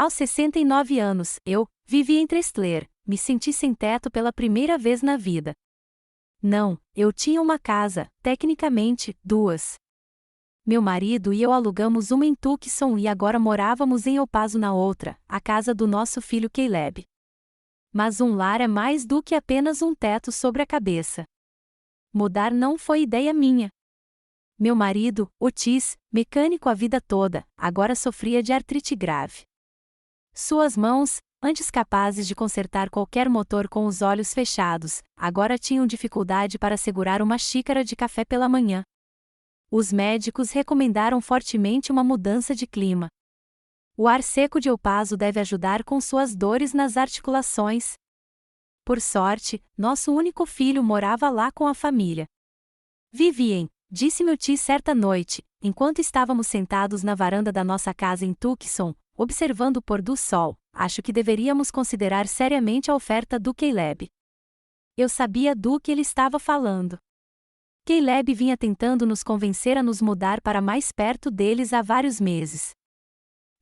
Aos 69 anos, eu vivi em Trestler, me senti sem teto pela primeira vez na vida. Não, eu tinha uma casa, tecnicamente, duas. Meu marido e eu alugamos uma em Tucson e agora morávamos em El Paso na outra, a casa do nosso filho Caleb. Mas um lar é mais do que apenas um teto sobre a cabeça. Mudar não foi ideia minha. Meu marido, Otis, mecânico a vida toda, agora sofria de artrite grave. Suas mãos, antes capazes de consertar qualquer motor com os olhos fechados, agora tinham dificuldade para segurar uma xícara de café pela manhã. Os médicos recomendaram fortemente uma mudança de clima. O ar seco de El Paso deve ajudar com suas dores nas articulações. Por sorte, nosso único filho morava lá com a família. Vivien, disse-me o tio certa noite, enquanto estávamos sentados na varanda da nossa casa em Tucson, observando o pôr do sol, acho que deveríamos considerar seriamente a oferta do Caleb. Eu sabia do que ele estava falando. Caleb vinha tentando nos convencer a nos mudar para mais perto deles há vários meses.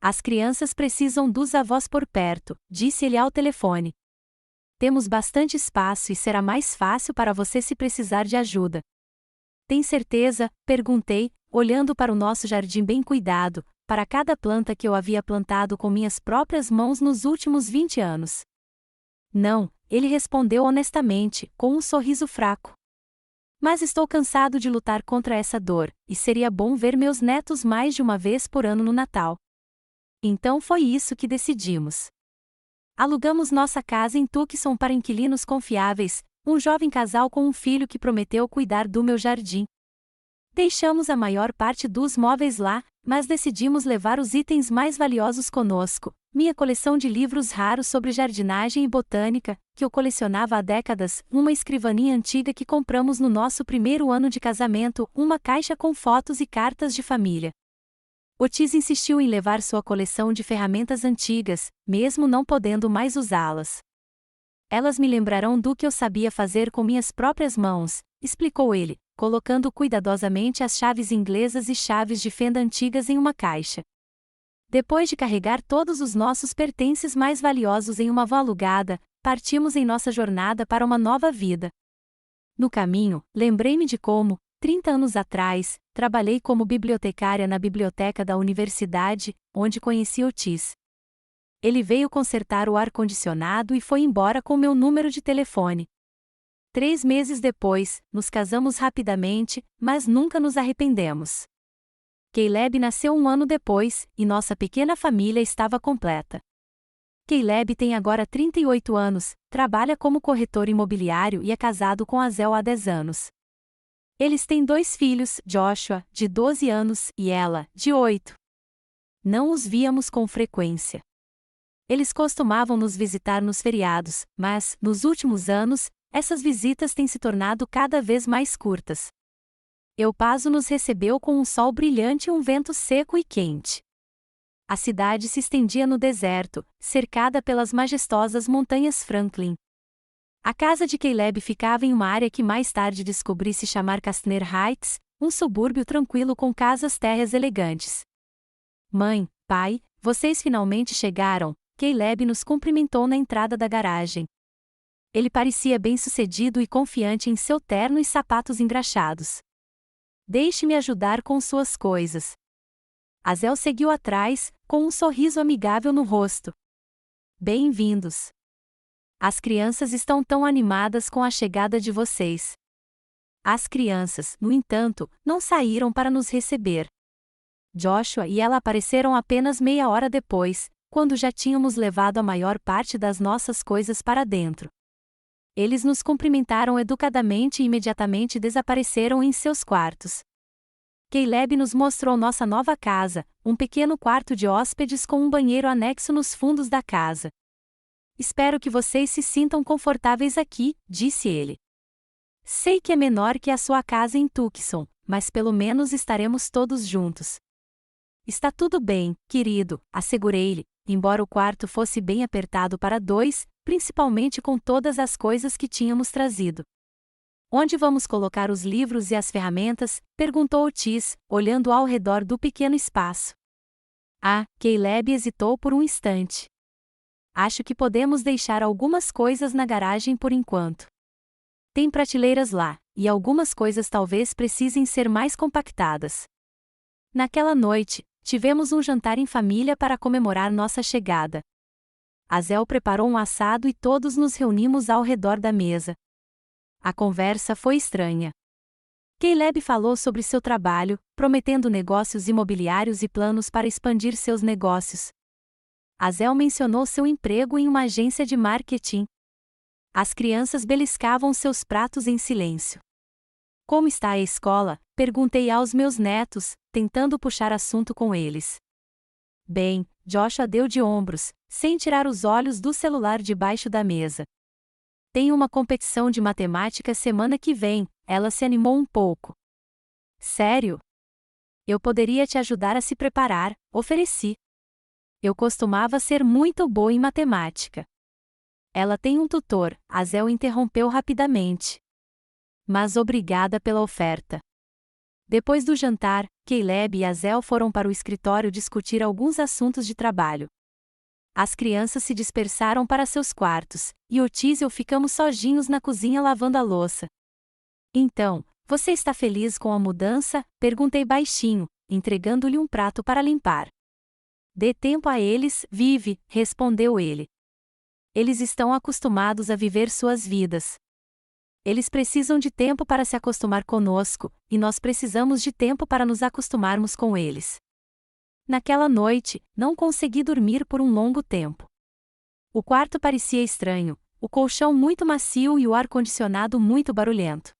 As crianças precisam dos avós por perto, disse ele ao telefone. Temos bastante espaço e será mais fácil para você se precisar de ajuda. Tem certeza? Perguntei, olhando para o nosso jardim bem cuidado, para cada planta que eu havia plantado com minhas próprias mãos nos últimos 20 anos. Não, ele respondeu honestamente, com um sorriso fraco. Mas estou cansado de lutar contra essa dor, e seria bom ver meus netos mais de uma vez por ano no Natal. Então foi isso que decidimos. Alugamos nossa casa em Tucson para inquilinos confiáveis, um jovem casal com um filho que prometeu cuidar do meu jardim. Deixamos a maior parte dos móveis lá, mas decidimos levar os itens mais valiosos conosco, minha coleção de livros raros sobre jardinagem e botânica, que eu colecionava há décadas, uma escrivaninha antiga que compramos no nosso primeiro ano de casamento, uma caixa com fotos e cartas de família. Otis insistiu em levar sua coleção de ferramentas antigas, mesmo não podendo mais usá-las. Elas me lembrarão do que eu sabia fazer com minhas próprias mãos, explicou ele, colocando cuidadosamente as chaves inglesas e chaves de fenda antigas em uma caixa. Depois de carregar todos os nossos pertences mais valiosos em uma van alugada, partimos em nossa jornada para uma nova vida. No caminho, lembrei-me de como, 30 anos atrás, trabalhei como bibliotecária na biblioteca da universidade, onde conheci Otis. Ele veio consertar o ar-condicionado e foi embora com meu número de telefone. 3 meses depois, nos casamos rapidamente, mas nunca nos arrependemos. Caleb nasceu 1 ano depois, e nossa pequena família estava completa. Caleb tem agora 38 anos, trabalha como corretor imobiliário e é casado com Azel há 10 anos. Eles têm 2 filhos, Joshua, de 12 anos, e ela, de 8. Não os víamos com frequência. Eles costumavam nos visitar nos feriados, mas, nos últimos anos, essas visitas têm se tornado cada vez mais curtas. El Paso nos recebeu com um sol brilhante e um vento seco e quente. A cidade se estendia no deserto, cercada pelas majestosas montanhas Franklin. A casa de Caleb ficava em uma área que mais tarde descobri se chamar Castner Heights, um subúrbio tranquilo com casas térreas elegantes. Mãe, pai, vocês finalmente chegaram, Caleb nos cumprimentou na entrada da garagem. Ele parecia bem-sucedido e confiante em seu terno e sapatos engraxados. Deixe-me ajudar com suas coisas. Azel seguiu atrás, com um sorriso amigável no rosto. Bem-vindos. As crianças estão tão animadas com a chegada de vocês. As crianças, no entanto, não saíram para nos receber. Joshua e ela apareceram apenas meia hora depois, quando já tínhamos levado a maior parte das nossas coisas para dentro. Eles nos cumprimentaram educadamente e imediatamente desapareceram em seus quartos. Caleb nos mostrou nossa nova casa, um pequeno quarto de hóspedes com um banheiro anexo nos fundos da casa. Espero que vocês se sintam confortáveis aqui, disse ele. Sei que é menor que a sua casa em Tucson, mas pelo menos estaremos todos juntos. Está tudo bem, querido, assegurei-lhe, embora o quarto fosse bem apertado para 2, principalmente com todas as coisas que tínhamos trazido. Onde vamos colocar os livros e as ferramentas? Perguntou Otis, olhando ao redor do pequeno espaço. Caleb hesitou por um instante. Acho que podemos deixar algumas coisas na garagem por enquanto. Tem prateleiras lá, e algumas coisas talvez precisem ser mais compactadas. Naquela noite, tivemos um jantar em família para comemorar nossa chegada. Azel preparou um assado e todos nos reunimos ao redor da mesa. A conversa foi estranha. Caleb falou sobre seu trabalho, prometendo negócios imobiliários e planos para expandir seus negócios. Azel mencionou seu emprego em uma agência de marketing. As crianças beliscavam seus pratos em silêncio. Como está a escola? Perguntei aos meus netos, tentando puxar assunto com eles. Bem, Joshua deu de ombros, sem tirar os olhos do celular debaixo da mesa. Tem uma competição de matemática semana que vem, ela se animou um pouco. Sério? Eu poderia te ajudar a se preparar, ofereci. Eu costumava ser muito boa em matemática. Ela tem um tutor, Azel interrompeu rapidamente. Mas obrigada pela oferta. Depois do jantar, Caleb e Azel foram para o escritório discutir alguns assuntos de trabalho. As crianças se dispersaram para seus quartos, e Otis e eu ficamos sozinhos na cozinha lavando a louça. Então, você está feliz com a mudança? Perguntei baixinho, entregando-lhe um prato para limpar. Dê tempo a eles, Vive, respondeu ele. Eles estão acostumados a viver suas vidas. Eles precisam de tempo para se acostumar conosco, e nós precisamos de tempo para nos acostumarmos com eles. Naquela noite, não consegui dormir por um longo tempo. O quarto parecia estranho, o colchão muito macio e o ar-condicionado muito barulhento.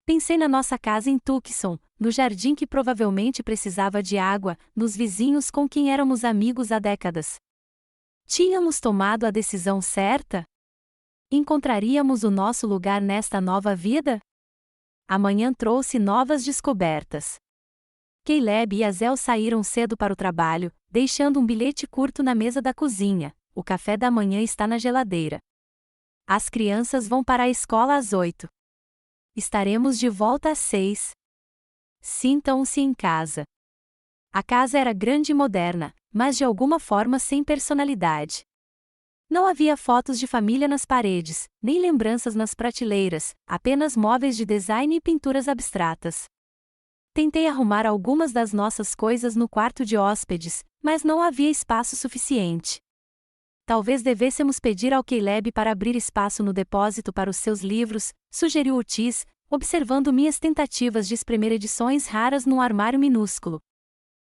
Pensei na nossa casa em Tucson, no jardim que provavelmente precisava de água, nos vizinhos com quem éramos amigos há décadas. Tínhamos tomado a decisão certa? Encontraríamos o nosso lugar nesta nova vida? Amanhã trouxe novas descobertas. Caleb e Azel saíram cedo para o trabalho, deixando um bilhete curto na mesa da cozinha. O café da manhã está na geladeira. As crianças vão para a escola às 8. Estaremos de volta às 6. Sintam-se em casa. A casa era grande e moderna, mas de alguma forma sem personalidade. Não havia fotos de família nas paredes, nem lembranças nas prateleiras, apenas móveis de design e pinturas abstratas. Tentei arrumar algumas das nossas coisas no quarto de hóspedes, mas não havia espaço suficiente. Talvez devêssemos pedir ao Caleb para abrir espaço no depósito para os seus livros, sugeriu Otis, observando minhas tentativas de espremer edições raras num armário minúsculo.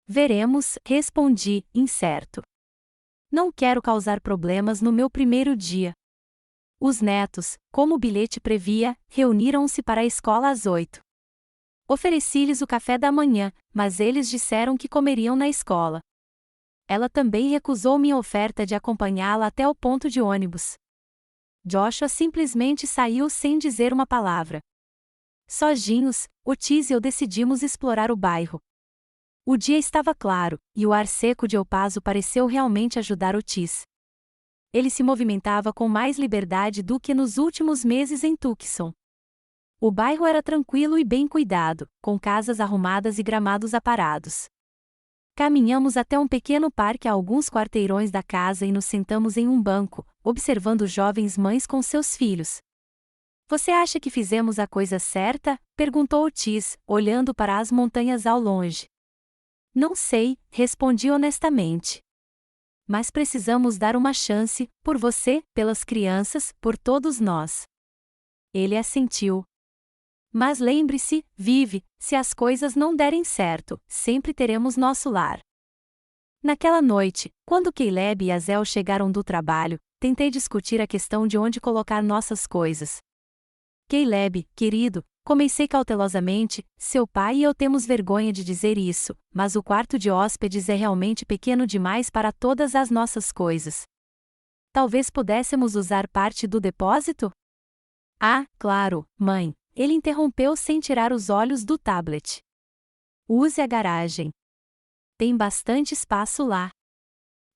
Veremos, respondi, incerto. Não quero causar problemas no meu primeiro dia. Os netos, como o bilhete previa, reuniram-se para a escola às 8. Ofereci-lhes o café da manhã, mas eles disseram que comeriam na escola. Ela também recusou minha oferta de acompanhá-la até o ponto de ônibus. Joshua simplesmente saiu sem dizer uma palavra. Sozinhos, Otis e eu decidimos explorar o bairro. O dia estava claro, e o ar seco de El Paso pareceu realmente ajudar Otis. Ele se movimentava com mais liberdade do que nos últimos meses em Tucson. O bairro era tranquilo e bem cuidado, com casas arrumadas e gramados aparados. Caminhamos até um pequeno parque a alguns quarteirões da casa e nos sentamos em um banco, observando jovens mães com seus filhos. Você acha que fizemos a coisa certa? Perguntou Otis, olhando para as montanhas ao longe. Não sei, respondi honestamente. Mas precisamos dar uma chance, por você, pelas crianças, por todos nós. Ele assentiu. Mas lembre-se, Vive, se as coisas não derem certo, sempre teremos nosso lar. Naquela noite, quando Caleb e Azel chegaram do trabalho, tentei discutir a questão de onde colocar nossas coisas. Caleb, querido, comecei cautelosamente, seu pai e eu temos vergonha de dizer isso, mas o quarto de hóspedes é realmente pequeno demais para todas as nossas coisas. Talvez pudéssemos usar parte do depósito? Claro, mãe. Ele interrompeu sem tirar os olhos do tablet. Use a garagem. Tem bastante espaço lá.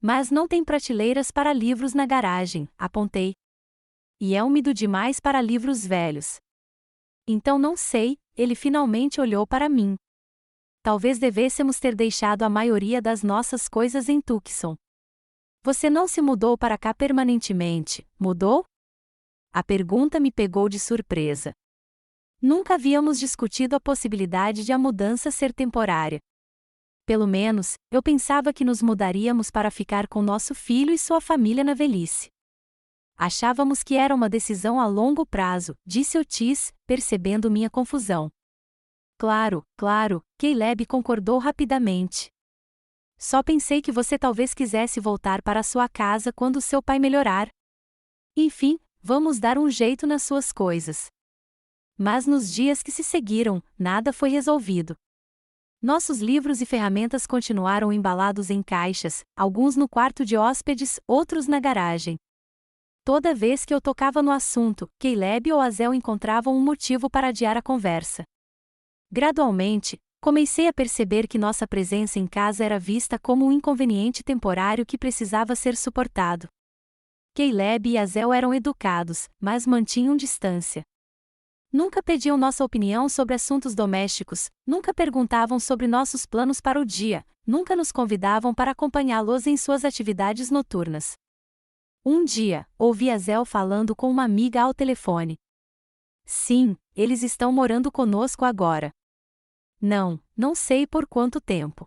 Mas não tem prateleiras para livros na garagem, apontei. E é úmido demais para livros velhos. Então não sei, ele finalmente olhou para mim. talvez devêssemos ter deixado a maioria das nossas coisas em Tucson. Você não se mudou para cá permanentemente, mudou? A pergunta me pegou de surpresa. Nunca havíamos discutido a possibilidade de a mudança ser temporária. Pelo menos, eu pensava que nos mudaríamos para ficar com nosso filho e sua família na velhice. Achávamos que era uma decisão a longo prazo, disse Otis, percebendo minha confusão. Claro, Caleb concordou rapidamente. Só pensei que você talvez quisesse voltar para sua casa quando seu pai melhorar. Enfim, vamos dar um jeito nas suas coisas. Mas nos dias que se seguiram, nada foi resolvido. Nossos livros e ferramentas continuaram embalados em caixas, alguns no quarto de hóspedes, outros na garagem. Toda vez que eu tocava no assunto, Caleb ou Azel encontravam um motivo para adiar a conversa. Gradualmente, comecei a perceber que nossa presença em casa era vista como um inconveniente temporário que precisava ser suportado. Caleb e Azel eram educados, mas mantinham distância. Nunca pediam nossa opinião sobre assuntos domésticos, nunca perguntavam sobre nossos planos para o dia, nunca nos convidavam para acompanhá-los em suas atividades noturnas. Um dia, ouvi Azel falando com uma amiga ao telefone. Sim, eles estão morando conosco agora. Não sei por quanto tempo.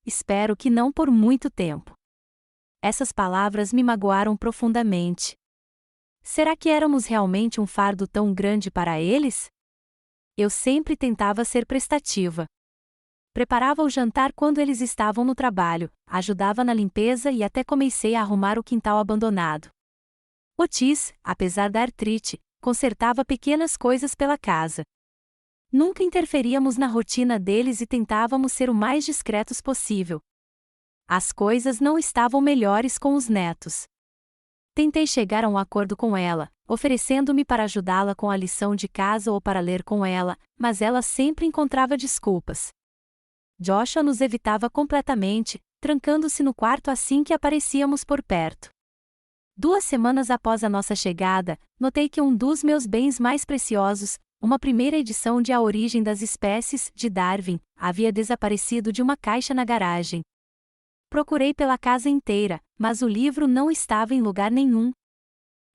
Espero que não por muito tempo. Essas palavras me magoaram profundamente. Será que éramos realmente um fardo tão grande para eles? Eu sempre tentava ser prestativa. Preparava o jantar quando eles estavam no trabalho, ajudava na limpeza e até comecei a arrumar o quintal abandonado. Otis, apesar da artrite, consertava pequenas coisas pela casa. Nunca interferíamos na rotina deles e tentávamos ser o mais discretos possível. As coisas não estavam melhores com os netos. Tentei chegar a um acordo com ela, oferecendo-me para ajudá-la com a lição de casa ou para ler com ela, mas ela sempre encontrava desculpas. Joshua nos evitava completamente, trancando-se no quarto assim que aparecíamos por perto. 2 semanas após a nossa chegada, notei que um dos meus bens mais preciosos, uma primeira edição de A Origem das Espécies, de Darwin, havia desaparecido de uma caixa na garagem. Procurei pela casa inteira, mas o livro não estava em lugar nenhum.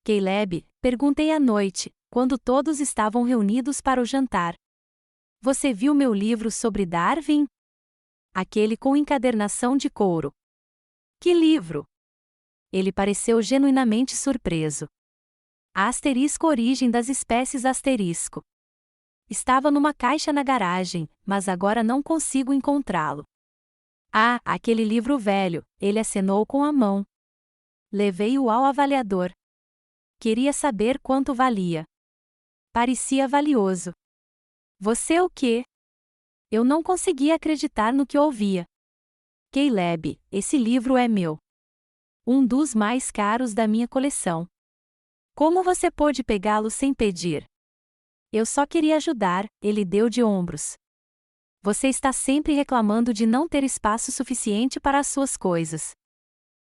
Caleb, perguntei à noite, quando todos estavam reunidos para o jantar. Você viu meu livro sobre Darwin? Aquele com encadernação de couro. Que livro? Ele pareceu genuinamente surpreso. Origem das Espécies asterisco. Estava numa caixa na garagem, mas agora não consigo encontrá-lo. Ah, aquele livro velho, ele acenou com a mão. Levei-o ao avaliador. Queria saber quanto valia. Parecia valioso. Você o quê? Eu não conseguia acreditar no que ouvia. Caleb, esse livro é meu. Um dos mais caros da minha coleção. Como você pôde pegá-lo sem pedir? Eu só queria ajudar, ele deu de ombros. Você está sempre reclamando de não ter espaço suficiente para as suas coisas.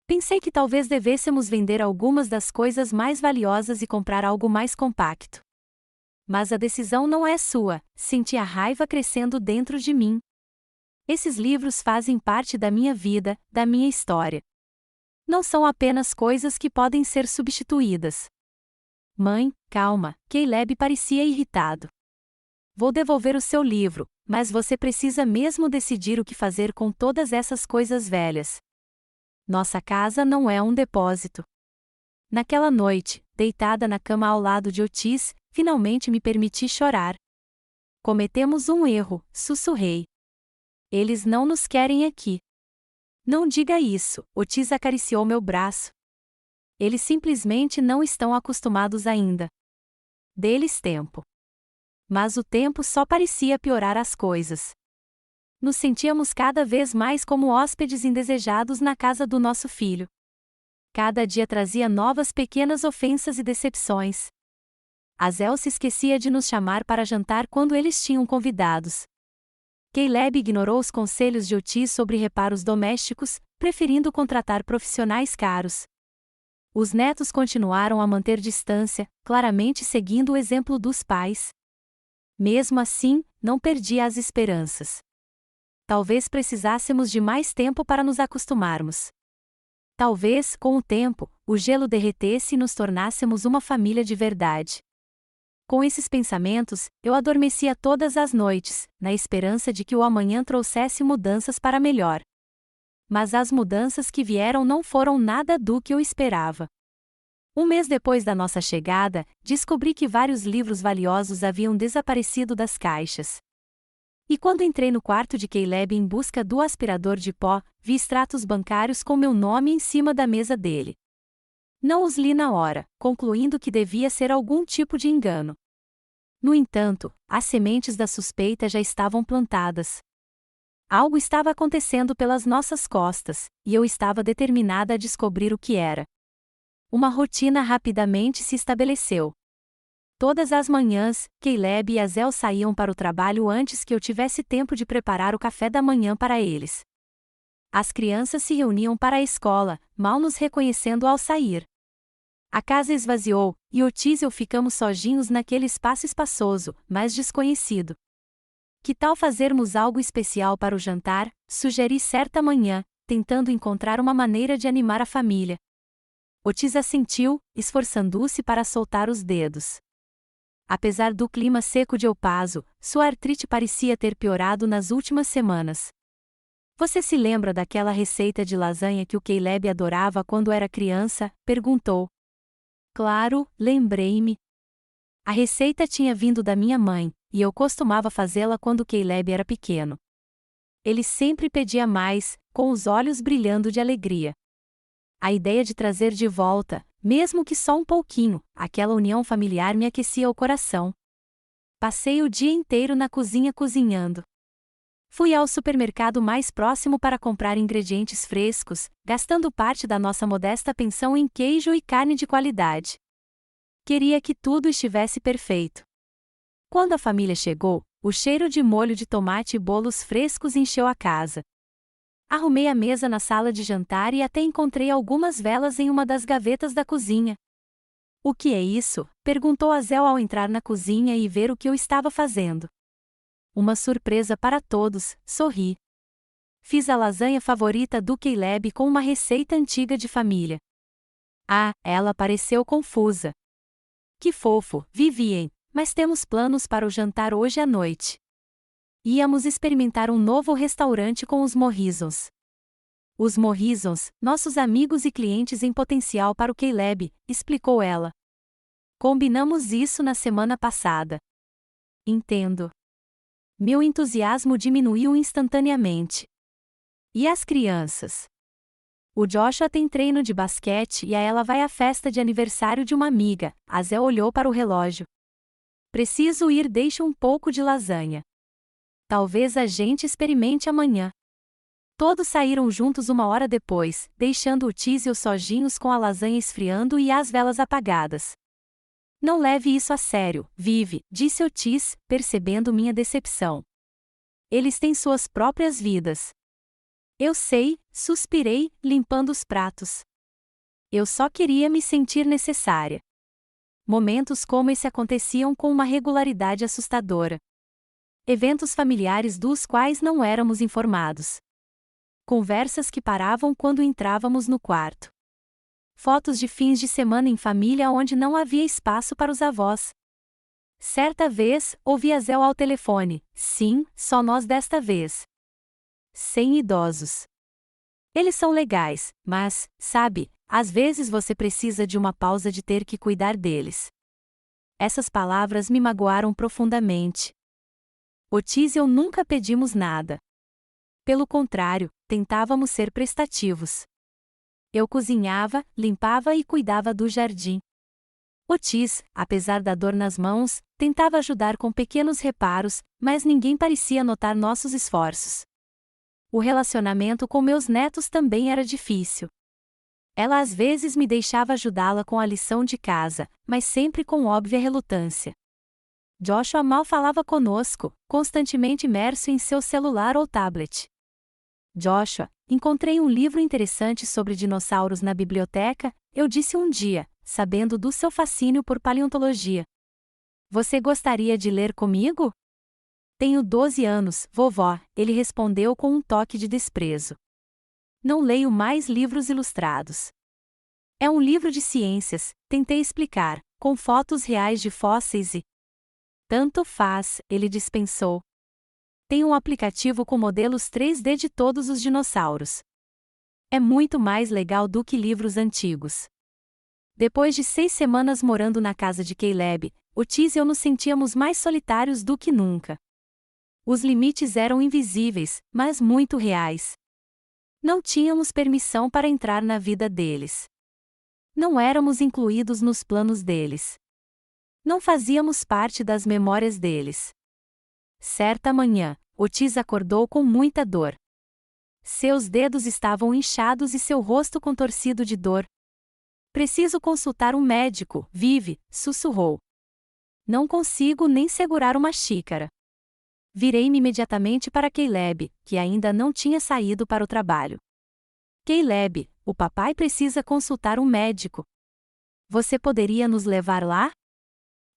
Pensei que talvez devêssemos vender algumas das coisas mais valiosas e comprar algo mais compacto. Mas a decisão não é sua, senti a raiva crescendo dentro de mim. Esses livros fazem parte da minha vida, da minha história. Não são apenas coisas que podem ser substituídas. Mãe, calma, Caleb parecia irritado. Vou devolver o seu livro, mas você precisa mesmo decidir o que fazer com todas essas coisas velhas. Nossa casa não é um depósito. Naquela noite, deitada na cama ao lado de Otis, finalmente me permiti chorar. Cometemos um erro, sussurrei. Eles não nos querem aqui. Não diga isso, Otis acariciou meu braço. Eles simplesmente não estão acostumados ainda. Dê-lhes tempo. Mas o tempo só parecia piorar as coisas. Nos sentíamos cada vez mais como hóspedes indesejados na casa do nosso filho. Cada dia trazia novas pequenas ofensas e decepções. Azel se esquecia de nos chamar para jantar quando eles tinham convidados. Caleb ignorou os conselhos de Otis sobre reparos domésticos, preferindo contratar profissionais caros. Os netos continuaram a manter distância, claramente seguindo o exemplo dos pais. Mesmo assim, não perdia as esperanças. Talvez precisássemos de mais tempo para nos acostumarmos. Talvez, com o tempo, o gelo derretesse e nos tornássemos uma família de verdade. Com esses pensamentos, eu adormecia todas as noites, na esperança de que o amanhã trouxesse mudanças para melhor. Mas as mudanças que vieram não foram nada do que eu esperava. Um mês depois da nossa chegada, descobri que vários livros valiosos haviam desaparecido das caixas. E quando entrei no quarto de Caleb em busca do aspirador de pó, vi extratos bancários com meu nome em cima da mesa dele. Não os li na hora, concluindo que devia ser algum tipo de engano. No entanto, as sementes da suspeita já estavam plantadas. Algo estava acontecendo pelas nossas costas, e eu estava determinada a descobrir o que era. Uma rotina rapidamente se estabeleceu. Todas as manhãs, Caleb e Azel saíam para o trabalho antes que eu tivesse tempo de preparar o café da manhã para eles. As crianças se reuniam para a escola, mal nos reconhecendo ao sair. A casa esvaziou, e Otis e eu ficamos sozinhos naquele espaço espaçoso, mas desconhecido. Que tal fazermos algo especial para o jantar? Sugeri certa manhã, tentando encontrar uma maneira de animar a família. Otis assentiu, esforçando-se para soltar os dedos. Apesar do clima seco de El Paso, sua artrite parecia ter piorado nas últimas semanas. Você se lembra daquela receita de lasanha que o Caleb adorava quando era criança? Perguntou. Claro, lembrei-me. A receita tinha vindo da minha mãe, e eu costumava fazê-la quando Caleb era pequeno. Ele sempre pedia mais, com os olhos brilhando de alegria. A ideia de trazer de volta, mesmo que só um pouquinho, aquela união familiar me aquecia o coração. Passei o dia inteiro na cozinha cozinhando. Fui ao supermercado mais próximo para comprar ingredientes frescos, gastando parte da nossa modesta pensão em queijo e carne de qualidade. Queria que tudo estivesse perfeito. Quando a família chegou, o cheiro de molho de tomate e bolos frescos encheu a casa. Arrumei a mesa na sala de jantar e até encontrei algumas velas em uma das gavetas da cozinha. O que é isso? Perguntou Azel ao entrar na cozinha e ver o que eu estava fazendo. Uma surpresa para todos, sorri. Fiz a lasanha favorita do Caleb com uma receita antiga de família. Ah, ela pareceu confusa. Que fofo, Vivien, mas temos planos para o jantar hoje à noite. Íamos experimentar um novo restaurante com os Morrisons. Os Morrisons, nossos amigos e clientes em potencial para o Caleb, explicou ela. Combinamos isso na semana passada. Entendo. Meu entusiasmo diminuiu instantaneamente. E as crianças? O Joshua tem treino de basquete e a ela vai à festa de aniversário de uma amiga. Azel olhou para o relógio. Preciso ir, deixe um pouco de lasanha. Talvez a gente experimente amanhã. Todos saíram juntos uma hora depois, deixando Otis e os sozinhos com a lasanha esfriando e as velas apagadas. Não leve isso a sério, Vive, disse Otis, percebendo minha decepção. Eles têm suas próprias vidas. Eu sei, suspirei, limpando os pratos. Eu só queria me sentir necessária. Momentos como esse aconteciam com uma regularidade assustadora. Eventos familiares dos quais não éramos informados. Conversas que paravam quando entrávamos no quarto. Fotos de fins de semana em família onde não havia espaço para os avós. Certa vez, ouvi Azel ao telefone. Sim, só nós desta vez. 100 idosos. Eles são legais, mas, sabe, às vezes você precisa de uma pausa de ter que cuidar deles. Essas palavras me magoaram profundamente. Otis e eu nunca pedimos nada. Pelo contrário, tentávamos ser prestativos. Eu cozinhava, limpava e cuidava do jardim. Otis, apesar da dor nas mãos, tentava ajudar com pequenos reparos, mas ninguém parecia notar nossos esforços. O relacionamento com meus netos também era difícil. Ela às vezes me deixava ajudá-la com a lição de casa, mas sempre com óbvia relutância. Joshua mal falava conosco, constantemente imerso em seu celular ou tablet. Joshua, encontrei um livro interessante sobre dinossauros na biblioteca, eu disse um dia, sabendo do seu fascínio por paleontologia. Você gostaria de ler comigo? Tenho 12 anos, vovó, ele respondeu com um toque de desprezo. Não leio mais livros ilustrados. É um livro de ciências, tentei explicar, com fotos reais de fósseis e... Tanto faz, ele dispensou. Tem um aplicativo com modelos 3D de todos os dinossauros. É muito mais legal do que livros antigos. Depois de 6 semanas morando na casa de Caleb, Otis e eu nos sentíamos mais solitários do que nunca. Os limites eram invisíveis, mas muito reais. Não tínhamos permissão para entrar na vida deles. Não éramos incluídos nos planos deles. Não fazíamos parte das memórias deles. Certa manhã, Otis acordou com muita dor. Seus dedos estavam inchados e seu rosto contorcido de dor. Preciso consultar um médico, Vivi, sussurrou. Não consigo nem segurar uma xícara. Virei-me imediatamente para Caleb, que ainda não tinha saído para o trabalho. Caleb, o papai precisa consultar um médico. Você poderia nos levar lá?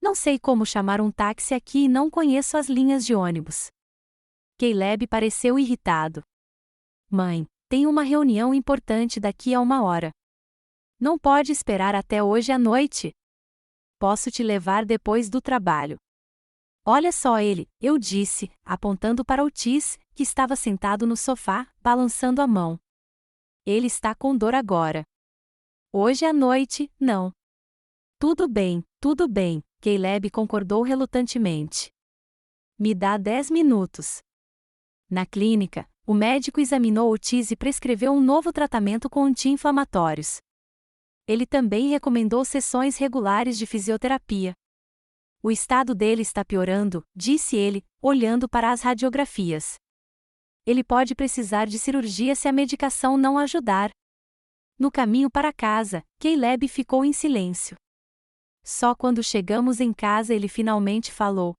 Não sei como chamar um táxi aqui e não conheço as linhas de ônibus. Caleb pareceu irritado. Mãe, tenho uma reunião importante daqui a 1 hora. Não pode esperar até hoje à noite? Posso te levar depois do trabalho. Olha só ele, eu disse, apontando para Otis, que estava sentado no sofá, balançando a mão. Ele está com dor agora. Hoje à noite, não. Tudo bem, Caleb concordou relutantemente. Me dá 10 minutos. Na clínica, o médico examinou Otis e prescreveu um novo tratamento com anti-inflamatórios. Ele também recomendou sessões regulares de fisioterapia. O estado dele está piorando, disse ele, olhando para as radiografias. Ele pode precisar de cirurgia se a medicação não ajudar. No caminho para casa, Caleb ficou em silêncio. Só quando chegamos em casa ele finalmente falou.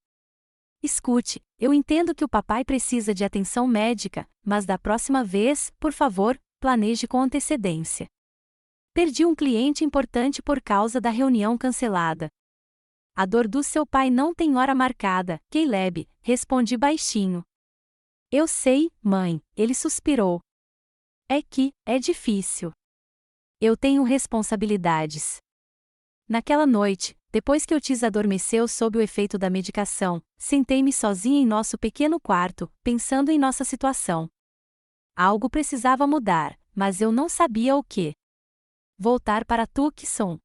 Escute, eu entendo que o papai precisa de atenção médica, mas da próxima vez, por favor, planeje com antecedência. Perdi um cliente importante por causa da reunião cancelada. A dor do seu pai não tem hora marcada, Caleb, respondi baixinho. Eu sei, mãe, ele suspirou. É que, é difícil. Eu tenho responsabilidades. Naquela noite, depois que Otis adormeceu sob o efeito da medicação, sentei-me sozinha em nosso pequeno quarto, pensando em nossa situação. Algo precisava mudar, mas eu não sabia o que. Voltar para Tucson.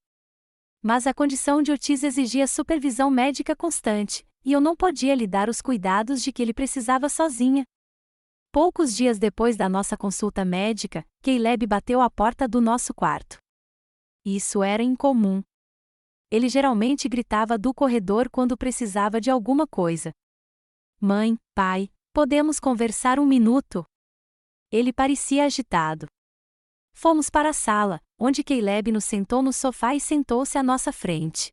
Mas a condição de Otis exigia supervisão médica constante, e eu não podia lhe dar os cuidados de que ele precisava sozinha. Poucos dias depois da nossa consulta médica, Caleb bateu à porta do nosso quarto. Isso era incomum. Ele geralmente gritava do corredor quando precisava de alguma coisa. Mãe, pai, podemos conversar 1 minuto? Ele parecia agitado. Fomos para a sala, onde Caleb nos sentou no sofá e sentou-se à nossa frente.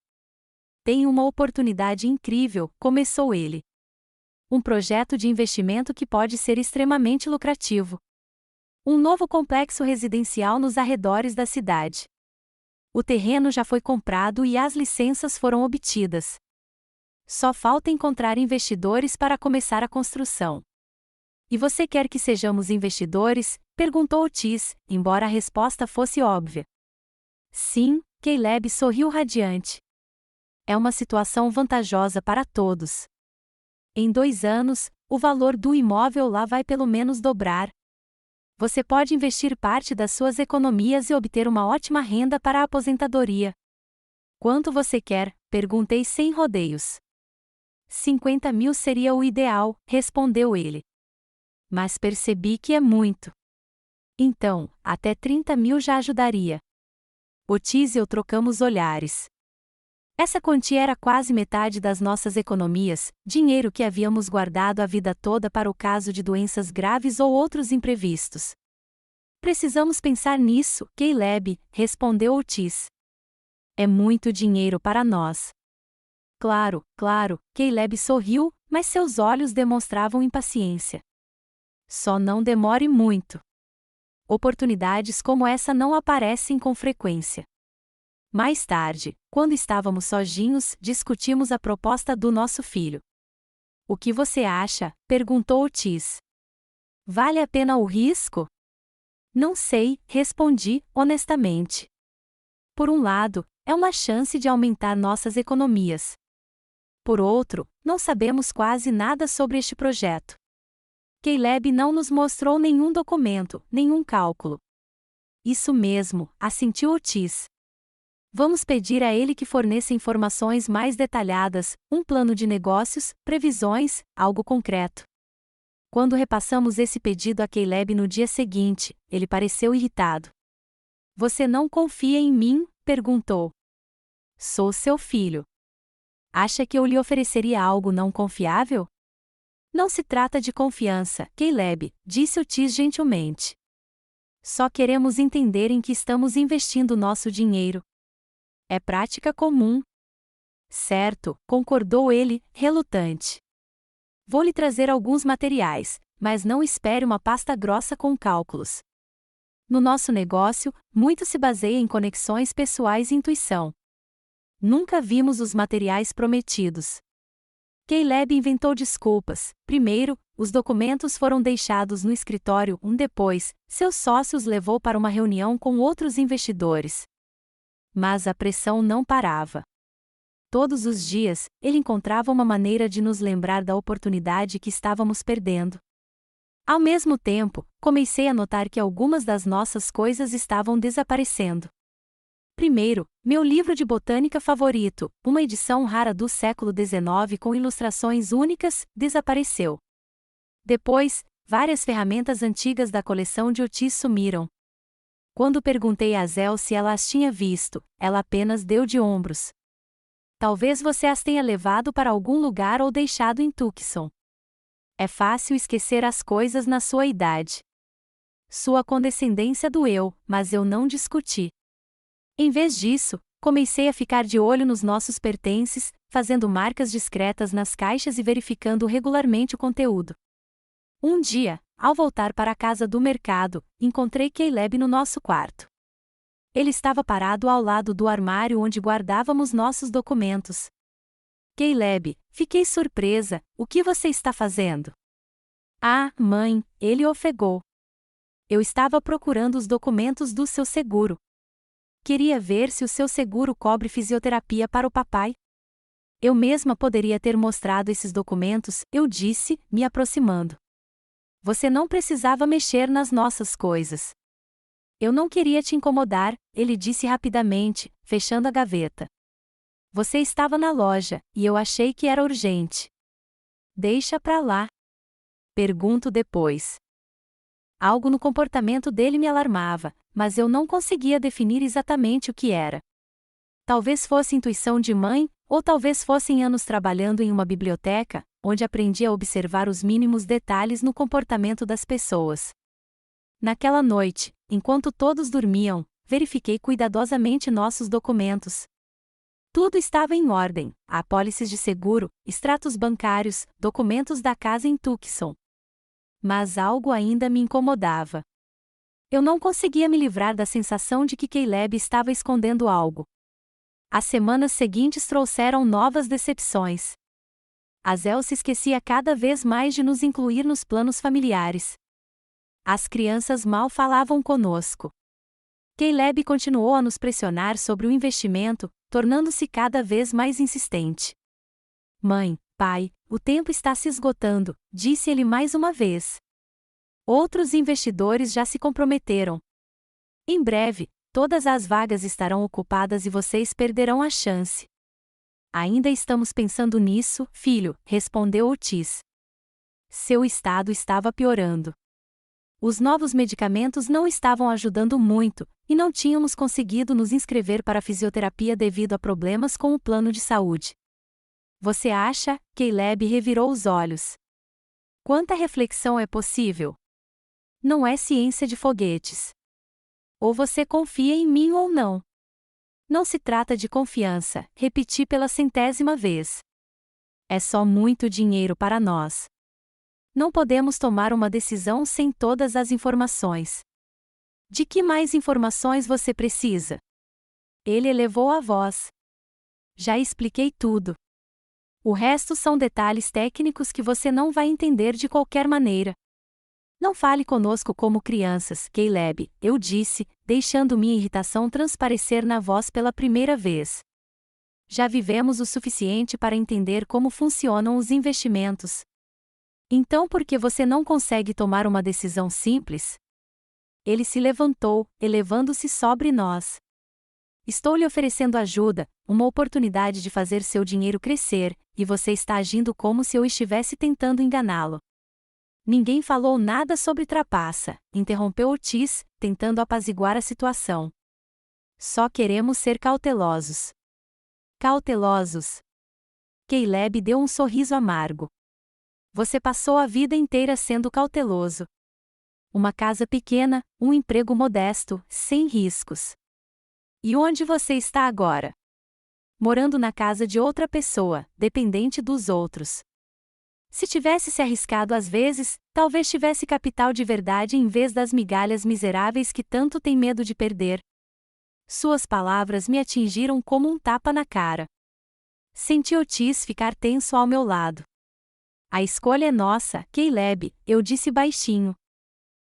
Tenho uma oportunidade incrível, começou ele. Um projeto de investimento que pode ser extremamente lucrativo. Um novo complexo residencial nos arredores da cidade. O terreno já foi comprado e as licenças foram obtidas. Só falta encontrar investidores para começar a construção. E você quer que sejamos investidores? Perguntou Otis, embora a resposta fosse óbvia. Sim, Caleb sorriu radiante. É uma situação vantajosa para todos. Em 2 anos, o valor do imóvel lá vai pelo menos dobrar. Você pode investir parte das suas economias e obter uma ótima renda para a aposentadoria. Quanto você quer? Perguntei sem rodeios. 50 mil seria o ideal, respondeu ele. Mas percebi que é muito. Então, até 30 mil já ajudaria. Otis e eu trocamos olhares. Essa quantia era quase metade das nossas economias, dinheiro que havíamos guardado a vida toda para o caso de doenças graves ou outros imprevistos. Precisamos pensar nisso, Caleb, respondeu Otis. É muito dinheiro para nós. Claro, Caleb sorriu, mas seus olhos demonstravam impaciência. Só não demore muito. Oportunidades como essa não aparecem com frequência. Mais tarde, quando estávamos sozinhos, discutimos a proposta do nosso filho. O que você acha? Perguntou Otis. Vale a pena o risco? Não sei, respondi, honestamente. Por um lado, é uma chance de aumentar nossas economias. Por outro, não sabemos quase nada sobre este projeto. Caleb não nos mostrou nenhum documento, nenhum cálculo. Isso mesmo, assentiu Otis. Vamos pedir a ele que forneça informações mais detalhadas, um plano de negócios, previsões, algo concreto. Quando repassamos esse pedido a Caleb no dia seguinte, ele pareceu irritado. Você não confia em mim? Perguntou. Sou seu filho. Acha que eu lhe ofereceria algo não confiável? Não se trata de confiança, Caleb, disse Otis gentilmente. Só queremos entender em que estamos investindo nosso dinheiro. É prática comum. Certo, concordou ele, relutante. Vou lhe trazer alguns materiais, mas não espere uma pasta grossa com cálculos. No nosso negócio, muito se baseia em conexões pessoais e intuição. Nunca vimos os materiais prometidos. Caleb inventou desculpas. Primeiro, os documentos foram deixados no escritório. Depois, seus sócios levou para uma reunião com outros investidores. Mas a pressão não parava. Todos os dias, ele encontrava uma maneira de nos lembrar da oportunidade que estávamos perdendo. Ao mesmo tempo, comecei a notar que algumas das nossas coisas estavam desaparecendo. Primeiro, meu livro de botânica favorito, uma edição rara do século XIX com ilustrações únicas, desapareceu. Depois, várias ferramentas antigas da coleção de Otis sumiram. Quando perguntei a Zel se ela as tinha visto, ela apenas deu de ombros. Talvez você as tenha levado para algum lugar ou deixado em Tucson. É fácil esquecer as coisas na sua idade. Sua condescendência doeu, mas eu não discuti. Em vez disso, comecei a ficar de olho nos nossos pertences, fazendo marcas discretas nas caixas e verificando regularmente o conteúdo. Um dia, ao voltar para a casa do mercado, encontrei Caleb no nosso quarto. Ele estava parado ao lado do armário onde guardávamos nossos documentos. Caleb, fiquei surpresa, o que você está fazendo? Ah, mãe, ele ofegou. Eu estava procurando os documentos do seu seguro. Queria ver se o seu seguro cobre fisioterapia para o papai. Eu mesma poderia ter mostrado esses documentos, eu disse, me aproximando. Você não precisava mexer nas nossas coisas. Eu não queria te incomodar, ele disse rapidamente, fechando a gaveta. Você estava na loja, e eu achei que era urgente. Deixa pra lá. Pergunto depois. Algo no comportamento dele me alarmava, mas eu não conseguia definir exatamente o que era. Talvez fosse intuição de mãe, ou talvez fossem anos trabalhando em uma biblioteca, onde aprendi a observar os mínimos detalhes no comportamento das pessoas. Naquela noite, enquanto todos dormiam, verifiquei cuidadosamente nossos documentos. Tudo estava em ordem: apólices de seguro, extratos bancários, documentos da casa em Tucson. Mas algo ainda me incomodava. Eu não conseguia me livrar da sensação de que Caleb estava escondendo algo. As semanas seguintes trouxeram novas decepções. A Zel se esquecia cada vez mais de nos incluir nos planos familiares. As crianças mal falavam conosco. Caleb continuou a nos pressionar sobre o investimento, tornando-se cada vez mais insistente. Mãe, pai, o tempo está se esgotando, disse ele mais uma vez. Outros investidores já se comprometeram. Em breve, todas as vagas estarão ocupadas e vocês perderão a chance. Ainda estamos pensando nisso, filho, respondeu Otis. Seu estado estava piorando. Os novos medicamentos não estavam ajudando muito, e não tínhamos conseguido nos inscrever para a fisioterapia devido a problemas com o plano de saúde. Você acha? Caleb revirou os olhos. Quanta reflexão é possível? Não é ciência de foguetes. Ou você confia em mim ou não. Não se trata de confiança, repeti pela 100ª vez. É só muito dinheiro para nós. Não podemos tomar uma decisão sem todas as informações. De que mais informações você precisa? Ele elevou a voz. Já expliquei tudo. O resto são detalhes técnicos que você não vai entender de qualquer maneira. Não fale conosco como crianças, Caleb, eu disse, deixando minha irritação transparecer na voz pela primeira vez. Já vivemos o suficiente para entender como funcionam os investimentos. Então por que você não consegue tomar uma decisão simples? Ele se levantou, elevando-se sobre nós. Estou lhe oferecendo ajuda, uma oportunidade de fazer seu dinheiro crescer, e você está agindo como se eu estivesse tentando enganá-lo. Ninguém falou nada sobre trapaça, interrompeu Otis, tentando apaziguar a situação. Só queremos ser cautelosos. Cautelosos. Caleb deu um sorriso amargo. Você passou a vida inteira sendo cauteloso. Uma casa pequena, um emprego modesto, sem riscos. E onde você está agora? Morando na casa de outra pessoa, dependente dos outros. Se tivesse se arriscado às vezes, talvez tivesse capital de verdade em vez das migalhas miseráveis que tanto tem medo de perder. Suas palavras me atingiram como um tapa na cara. Senti Otis ficar tenso ao meu lado. A escolha é nossa, Caleb, eu disse baixinho.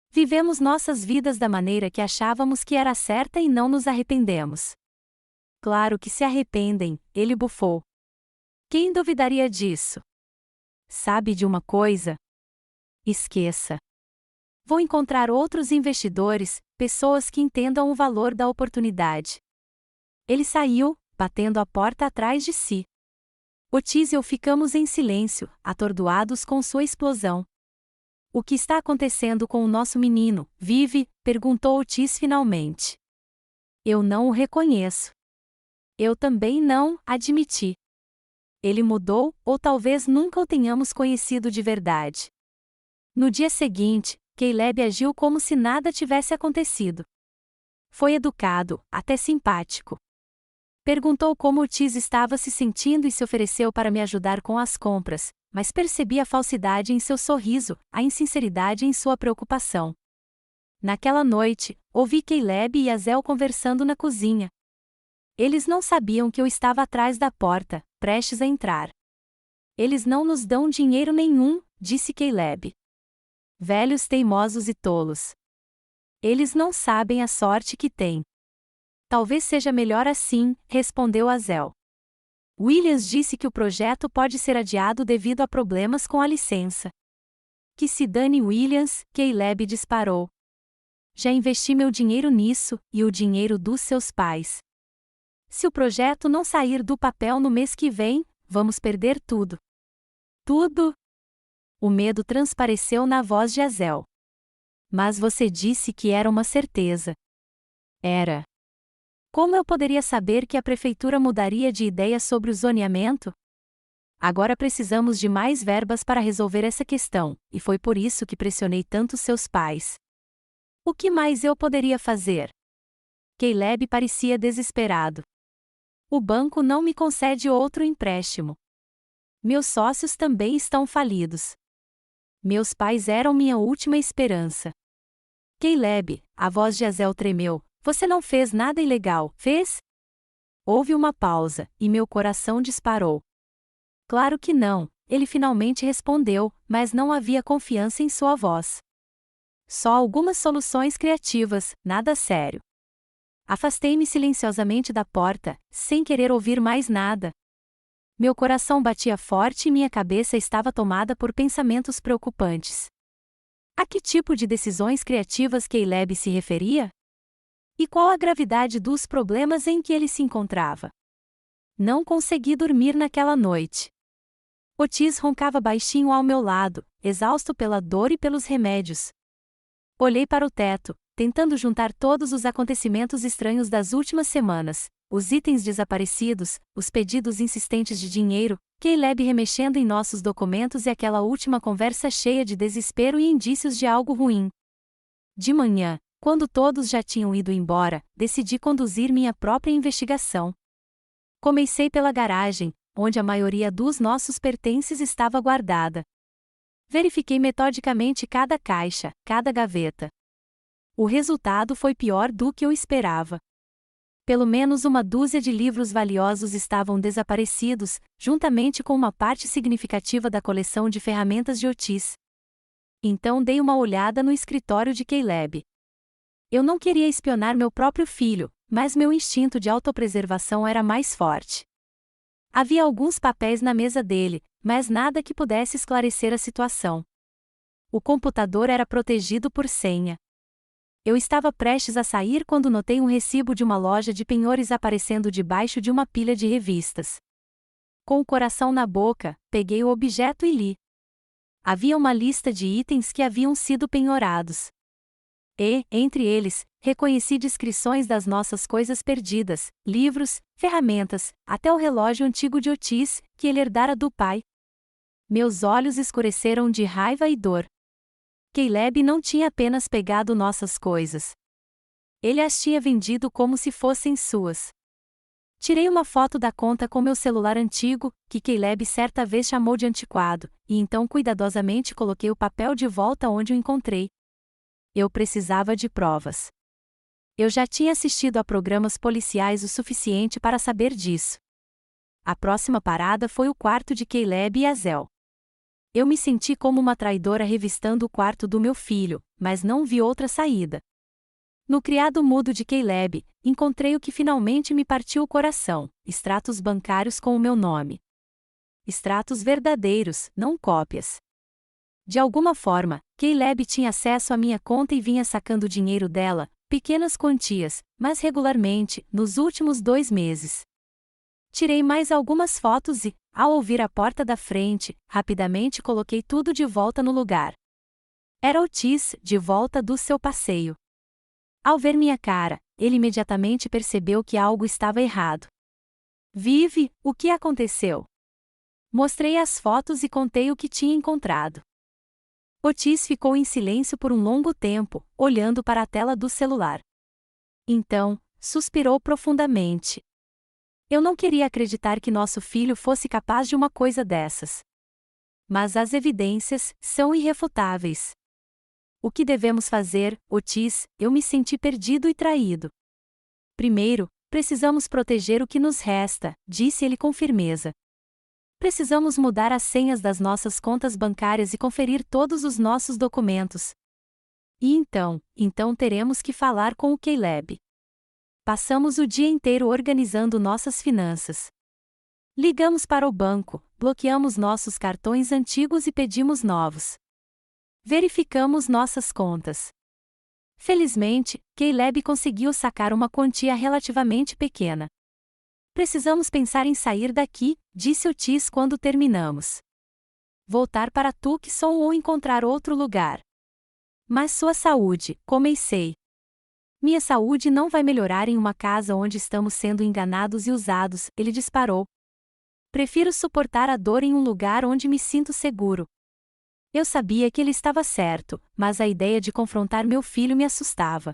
Vivemos nossas vidas da maneira que achávamos que era certa e não nos arrependemos. Claro que se arrependem, ele bufou. Quem duvidaria disso? Sabe de uma coisa? Esqueça. Vou encontrar outros investidores, pessoas que entendam o valor da oportunidade. Ele saiu, batendo a porta atrás de si. Otis e eu ficamos em silêncio, atordoados com sua explosão. O que está acontecendo com o nosso menino, Vive? Perguntou Otis finalmente. Eu não o reconheço. Eu também não, admiti. Ele mudou, ou talvez nunca o tenhamos conhecido de verdade. No dia seguinte, Caleb agiu como se nada tivesse acontecido. Foi educado, até simpático. Perguntou como Otis estava se sentindo e se ofereceu para me ajudar com as compras, mas percebi a falsidade em seu sorriso, a insinceridade em sua preocupação. Naquela noite, ouvi Caleb e Azel conversando na cozinha. Eles não sabiam que eu estava atrás da porta, prestes a entrar. Eles não nos dão dinheiro nenhum, disse Caleb. Velhos teimosos e tolos. Eles não sabem a sorte que têm. Talvez seja melhor assim, respondeu Azel. Williams disse que o projeto pode ser adiado devido a problemas com a licença. Que se dane Williams, Caleb disparou. Já investi meu dinheiro nisso, e o dinheiro dos seus pais. Se o projeto não sair do papel no mês que vem, vamos perder tudo. Tudo? O medo transpareceu na voz de Azel. Mas você disse que era uma certeza. Era. Como eu poderia saber que a prefeitura mudaria de ideia sobre o zoneamento? Agora precisamos de mais verbas para resolver essa questão, e foi por isso que pressionei tanto seus pais. O que mais eu poderia fazer? Caleb parecia desesperado. O banco não me concede outro empréstimo. Meus sócios também estão falidos. Meus pais eram minha última esperança. Caleb, a voz de Azel tremeu. Você não fez nada ilegal, fez? Houve uma pausa, e meu coração disparou. Claro que não, ele finalmente respondeu, mas não havia confiança em sua voz. Só algumas soluções criativas, nada sério. Afastei-me silenciosamente da porta, sem querer ouvir mais nada. Meu coração batia forte e minha cabeça estava tomada por pensamentos preocupantes. A que tipo de decisões criativas Caleb se referia? E qual a gravidade dos problemas em que ele se encontrava? Não consegui dormir naquela noite. Otis roncava baixinho ao meu lado, exausto pela dor e pelos remédios. Olhei para o teto, tentando juntar todos os acontecimentos estranhos das últimas semanas, os itens desaparecidos, os pedidos insistentes de dinheiro, Caleb remexendo em nossos documentos e aquela última conversa cheia de desespero e indícios de algo ruim. De manhã, quando todos já tinham ido embora, decidi conduzir minha própria investigação. Comecei pela garagem, onde a maioria dos nossos pertences estava guardada. Verifiquei metodicamente cada caixa, cada gaveta. O resultado foi pior do que eu esperava. Pelo menos uma dúzia de livros valiosos estavam desaparecidos, juntamente com uma parte significativa da coleção de ferramentas de Otis. Então dei uma olhada no escritório de Caleb. Eu não queria espionar meu próprio filho, mas meu instinto de autopreservação era mais forte. Havia alguns papéis na mesa dele, mas nada que pudesse esclarecer a situação. O computador era protegido por senha. Eu estava prestes a sair quando notei um recibo de uma loja de penhores aparecendo debaixo de uma pilha de revistas. Com o coração na boca, peguei o objeto e li. Havia uma lista de itens que haviam sido penhorados. E, entre eles, reconheci descrições das nossas coisas perdidas, livros, ferramentas, até o relógio antigo de Otis, que ele herdara do pai. Meus olhos escureceram de raiva e dor. Caleb não tinha apenas pegado nossas coisas. Ele as tinha vendido como se fossem suas. Tirei uma foto da conta com meu celular antigo, que Caleb certa vez chamou de antiquado, e então cuidadosamente coloquei o papel de volta onde o encontrei. Eu precisava de provas. Eu já tinha assistido a programas policiais o suficiente para saber disso. A próxima parada foi o quarto de Caleb e Azel. Eu me senti como uma traidora revistando o quarto do meu filho, mas não vi outra saída. No criado mudo de Caleb, encontrei o que finalmente me partiu o coração: extratos bancários com o meu nome. Extratos verdadeiros, não cópias. De alguma forma, Caleb tinha acesso à minha conta e vinha sacando dinheiro dela, pequenas quantias, mas regularmente, nos últimos 2 meses. Tirei mais algumas fotos e, ao ouvir a porta da frente, rapidamente coloquei tudo de volta no lugar. Era Otis, de volta do seu passeio. Ao ver minha cara, ele imediatamente percebeu que algo estava errado. Vive, o que aconteceu? Mostrei as fotos e contei o que tinha encontrado. Otis ficou em silêncio por um longo tempo, olhando para a tela do celular. Então, suspirou profundamente. Eu não queria acreditar que nosso filho fosse capaz de uma coisa dessas. Mas as evidências são irrefutáveis. O que devemos fazer, Otis? Eu me senti perdido e traído. Primeiro, precisamos proteger o que nos resta, disse ele com firmeza. Precisamos mudar as senhas das nossas contas bancárias e conferir todos os nossos documentos. E então teremos que falar com o Caleb. Passamos o dia inteiro organizando nossas finanças. Ligamos para o banco, bloqueamos nossos cartões antigos e pedimos novos. Verificamos nossas contas. Felizmente, Caleb conseguiu sacar uma quantia relativamente pequena. Precisamos pensar em sair daqui, disse Otis quando terminamos. Voltar para Tucson ou encontrar outro lugar. Mas sua saúde, comecei. Minha saúde não vai melhorar em uma casa onde estamos sendo enganados e usados, ele disparou. Prefiro suportar a dor em um lugar onde me sinto seguro. Eu sabia que ele estava certo, mas a ideia de confrontar meu filho me assustava.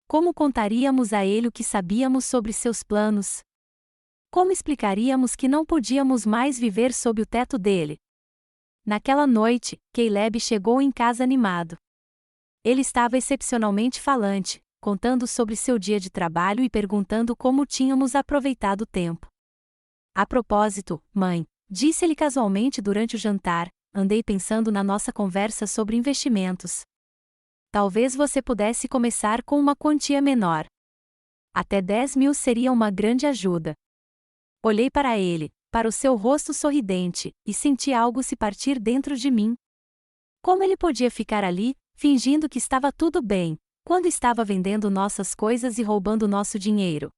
Como contaríamos a ele o que sabíamos sobre seus planos? Como explicaríamos que não podíamos mais viver sob o teto dele? Naquela noite, Caleb chegou em casa animado. Ele estava excepcionalmente falante, contando sobre seu dia de trabalho e perguntando como tínhamos aproveitado o tempo. A propósito, mãe, disse-ele casualmente durante o jantar, andei pensando na nossa conversa sobre investimentos. Talvez você pudesse começar com uma quantia menor. Até 10.000 seria uma grande ajuda. Olhei para ele, para o seu rosto sorridente, e senti algo se partir dentro de mim. Como ele podia ficar ali, fingindo que estava tudo bem, quando estava vendendo nossas coisas e roubando nosso dinheiro?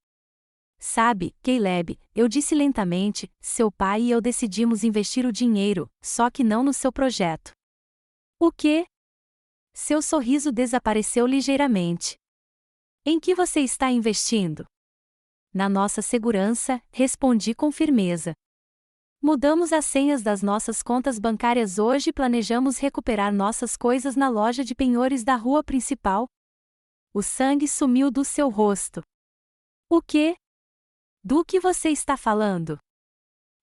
Sabe, Caleb, eu disse lentamente, seu pai e eu decidimos investir o dinheiro, só que não no seu projeto. O quê? Seu sorriso desapareceu ligeiramente. Em que você está investindo? Na nossa segurança, respondi com firmeza. Mudamos as senhas das nossas contas bancárias hoje e planejamos recuperar nossas coisas na loja de penhores da rua principal. O sangue sumiu do seu rosto. O quê? Do que você está falando?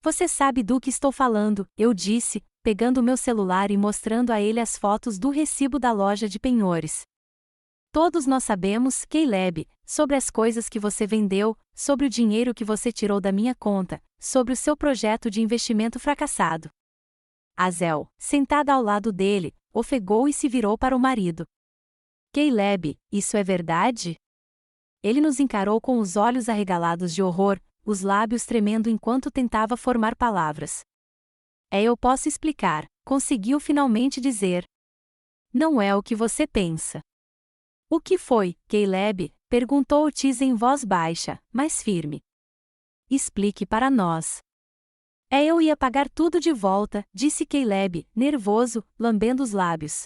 Você sabe do que estou falando, eu disse, pegando meu celular e mostrando a ele as fotos do recibo da loja de penhores. Todos nós sabemos, Caleb, sobre as coisas que você vendeu, sobre o dinheiro que você tirou da minha conta, sobre o seu projeto de investimento fracassado. Azel, sentada ao lado dele, ofegou e se virou para o marido. Caleb, isso é verdade? Ele nos encarou com os olhos arregalados de horror, os lábios tremendo enquanto tentava formar palavras. Eu posso explicar, conseguiu finalmente dizer. Não é o que você pensa. O que foi, Caleb? Perguntou Otis em voz baixa, mas firme. Explique para nós. Eu ia pagar tudo de volta, disse Caleb, nervoso, lambendo os lábios.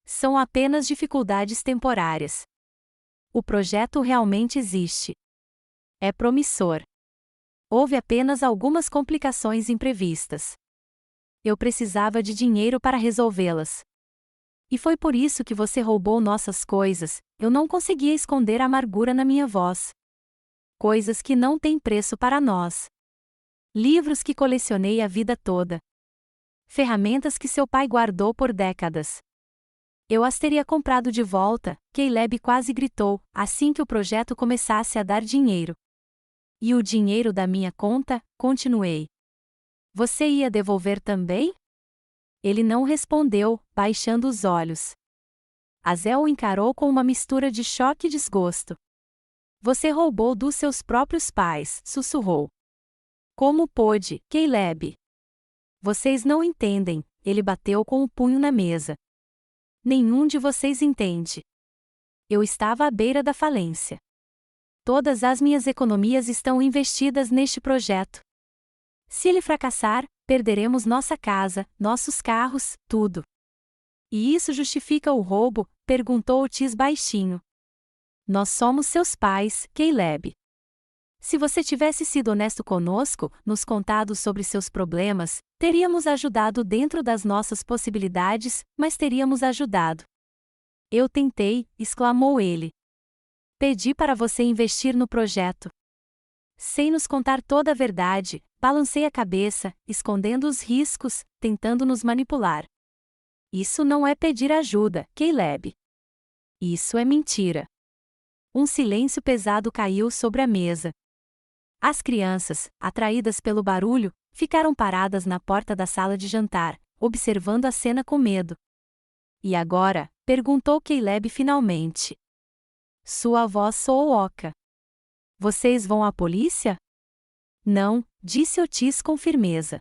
São apenas dificuldades temporárias. O projeto realmente existe. É promissor. Houve apenas algumas complicações imprevistas. Eu precisava de dinheiro para resolvê-las. E foi por isso que você roubou nossas coisas, eu não conseguia esconder a amargura na minha voz. Coisas que não têm preço para nós. Livros que colecionei a vida toda. Ferramentas que seu pai guardou por décadas. Eu as teria comprado de volta, Caleb quase gritou, assim que o projeto começasse a dar dinheiro. E o dinheiro da minha conta? Continuei. Você ia devolver também? Ele não respondeu, baixando os olhos. Azel o encarou com uma mistura de choque e desgosto. Você roubou dos seus próprios pais, sussurrou. Como pôde, Caleb? Vocês não entendem, ele bateu com o punho na mesa. Nenhum de vocês entende. Eu estava à beira da falência. Todas as minhas economias estão investidas neste projeto. Se ele fracassar, perderemos nossa casa, nossos carros, tudo. E isso justifica o roubo? Perguntou Otis baixinho. Nós somos seus pais, Caleb. Se você tivesse sido honesto conosco, nos contado sobre seus problemas, teríamos ajudado dentro das nossas possibilidades, mas teríamos ajudado. Eu tentei, exclamou ele. Pedi para você investir no projeto. Sem nos contar toda a verdade, balancei a cabeça, escondendo os riscos, tentando nos manipular. Isso não é pedir ajuda, Caleb. Isso é mentira. Um silêncio pesado caiu sobre a mesa. As crianças, atraídas pelo barulho, ficaram paradas na porta da sala de jantar, observando a cena com medo. E agora? Perguntou Caleb finalmente. Sua voz soou oca. Vocês vão à polícia? Não, disse Otis com firmeza.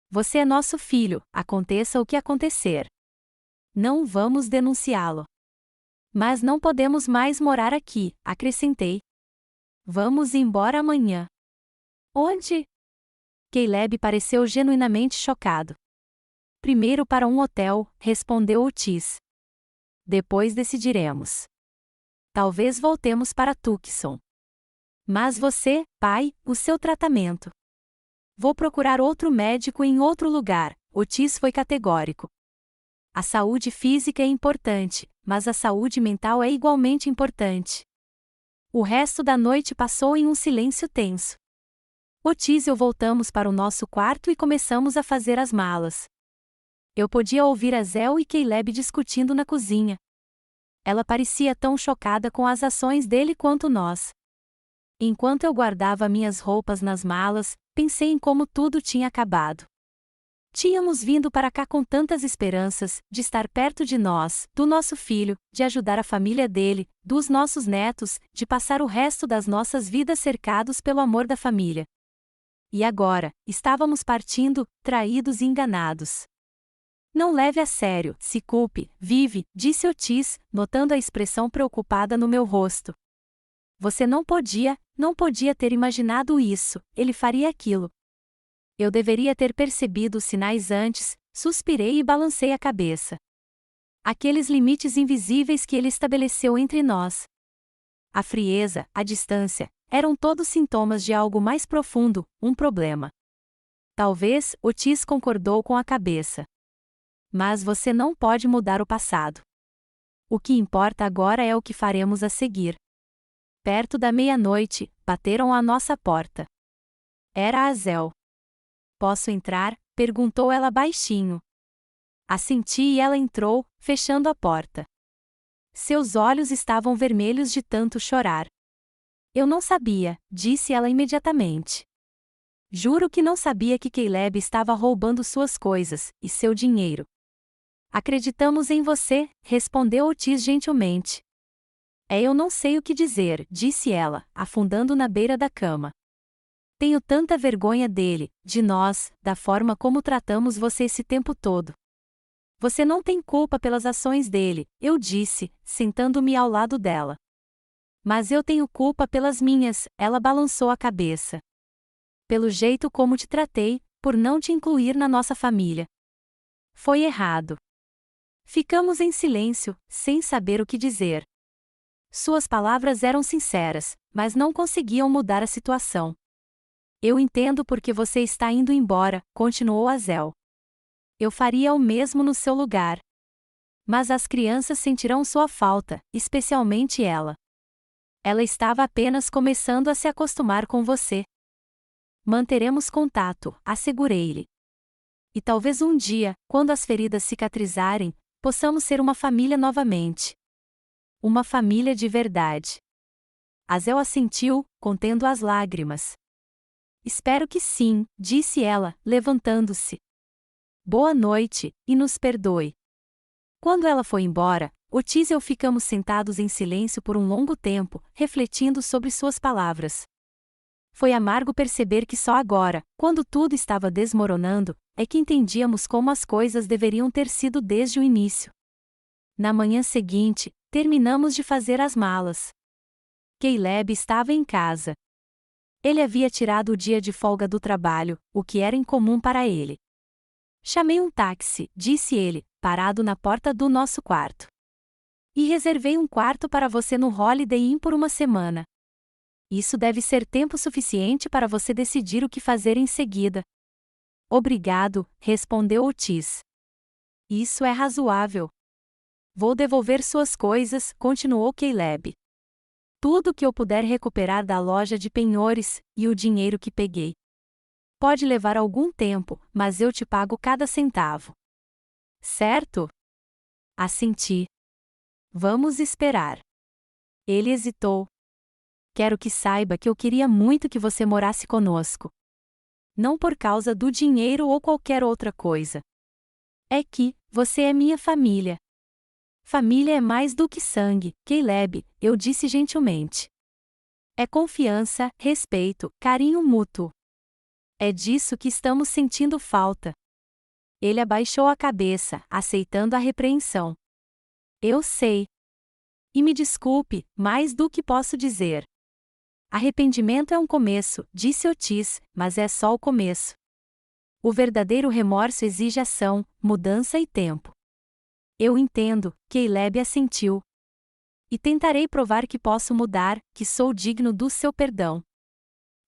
Você é nosso filho, aconteça o que acontecer. Não vamos denunciá-lo. Mas não podemos mais morar aqui, acrescentei. Vamos embora amanhã. Onde? Caleb pareceu genuinamente chocado. Primeiro para um hotel, respondeu Otis. Depois decidiremos. Talvez voltemos para Tucson. Mas você, pai, o seu tratamento. Vou procurar outro médico em outro lugar, Otis foi categórico. A saúde física é importante, mas a saúde mental é igualmente importante. O resto da noite passou em um silêncio tenso. Otis e eu voltamos para o nosso quarto e começamos a fazer as malas. Eu podia ouvir Azel e Caleb discutindo na cozinha. Ela parecia tão chocada com as ações dele quanto nós. Enquanto eu guardava minhas roupas nas malas, pensei em como tudo tinha acabado. Tínhamos vindo para cá com tantas esperanças, de estar perto de nós, do nosso filho, de ajudar a família dele, dos nossos netos, de passar o resto das nossas vidas cercados pelo amor da família. E agora, estávamos partindo, traídos e enganados. Não leve a sério, se culpe, vive, disse Otis, notando a expressão preocupada no meu rosto. Você não podia ter imaginado isso, ele faria aquilo. Eu deveria ter percebido os sinais antes, suspirei e balancei a cabeça. Aqueles limites invisíveis que ele estabeleceu entre nós. A frieza, a distância, eram todos sintomas de algo mais profundo, um problema. Talvez, Otis concordou com a cabeça. Mas você não pode mudar o passado. O que importa agora é o que faremos a seguir. Perto da meia-noite, bateram à nossa porta. Era Azel. Posso entrar? Perguntou ela baixinho. Assenti e ela entrou, fechando a porta. Seus olhos estavam vermelhos de tanto chorar. Eu não sabia, disse ela imediatamente. Juro que não sabia que Caleb estava roubando suas coisas e seu dinheiro. Acreditamos em você, respondeu Otis gentilmente. Eu não sei o que dizer, disse ela, afundando na beira da cama. Tenho tanta vergonha dele, de nós, da forma como tratamos você esse tempo todo. Você não tem culpa pelas ações dele, eu disse, sentando-me ao lado dela. Mas eu tenho culpa pelas minhas, ela balançou a cabeça. Pelo jeito como te tratei, por não te incluir na nossa família. Foi errado. Ficamos em silêncio, sem saber o que dizer. Suas palavras eram sinceras, mas não conseguiam mudar a situação. Eu entendo porque você está indo embora, continuou Azel. Eu faria o mesmo no seu lugar. Mas as crianças sentirão sua falta, especialmente ela. Ela estava apenas começando a se acostumar com você. Manteremos contato, assegurei-lhe. E talvez um dia, quando as feridas cicatrizarem, possamos ser uma família novamente. Uma família de verdade. Azel assentiu, contendo as lágrimas. Espero que sim, disse ela, levantando-se. Boa noite, e nos perdoe. Quando ela foi embora, Otis e eu ficamos sentados em silêncio por um longo tempo, refletindo sobre suas palavras. Foi amargo perceber que só agora, quando tudo estava desmoronando, é que entendíamos como as coisas deveriam ter sido desde o início. Na manhã seguinte, terminamos de fazer as malas. Caleb estava em casa. Ele havia tirado o dia de folga do trabalho, o que era incomum para ele. Chamei um táxi, disse ele, parado na porta do nosso quarto. E reservei um quarto para você no Holiday Inn por uma semana. Isso deve ser tempo suficiente para você decidir o que fazer em seguida. Obrigado, respondeu Otis. Isso é razoável. Vou devolver suas coisas, continuou Caleb. Tudo que eu puder recuperar da loja de penhores, e o dinheiro que peguei. Pode levar algum tempo, mas eu te pago cada centavo. Certo? Assenti. Vamos esperar. Ele hesitou. Quero que saiba que eu queria muito que você morasse conosco. Não por causa do dinheiro ou qualquer outra coisa. É que, você é minha família. Família é mais do que sangue, Caleb, eu disse gentilmente. É confiança, respeito, carinho mútuo. É disso que estamos sentindo falta. Ele abaixou a cabeça, aceitando a repreensão. Eu sei. E me desculpe, mais do que posso dizer. Arrependimento é um começo, disse Otis, mas é só o começo. O verdadeiro remorso exige ação, mudança e tempo. Eu entendo, Caleb assentiu. E tentarei provar que posso mudar, que sou digno do seu perdão.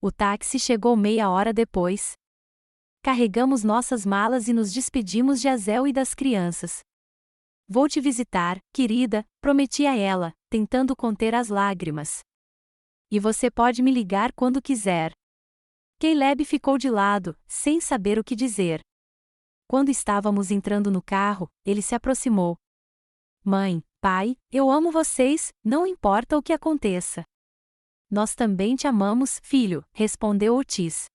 O táxi chegou meia hora depois. Carregamos nossas malas e nos despedimos de Azel e das crianças. Vou te visitar, querida, prometi a ela, tentando conter as lágrimas. E você pode me ligar quando quiser. Caleb ficou de lado, sem saber o que dizer. Quando estávamos entrando no carro, ele se aproximou. Mãe, pai, eu amo vocês, não importa o que aconteça. Nós também te amamos, filho, respondeu Otis.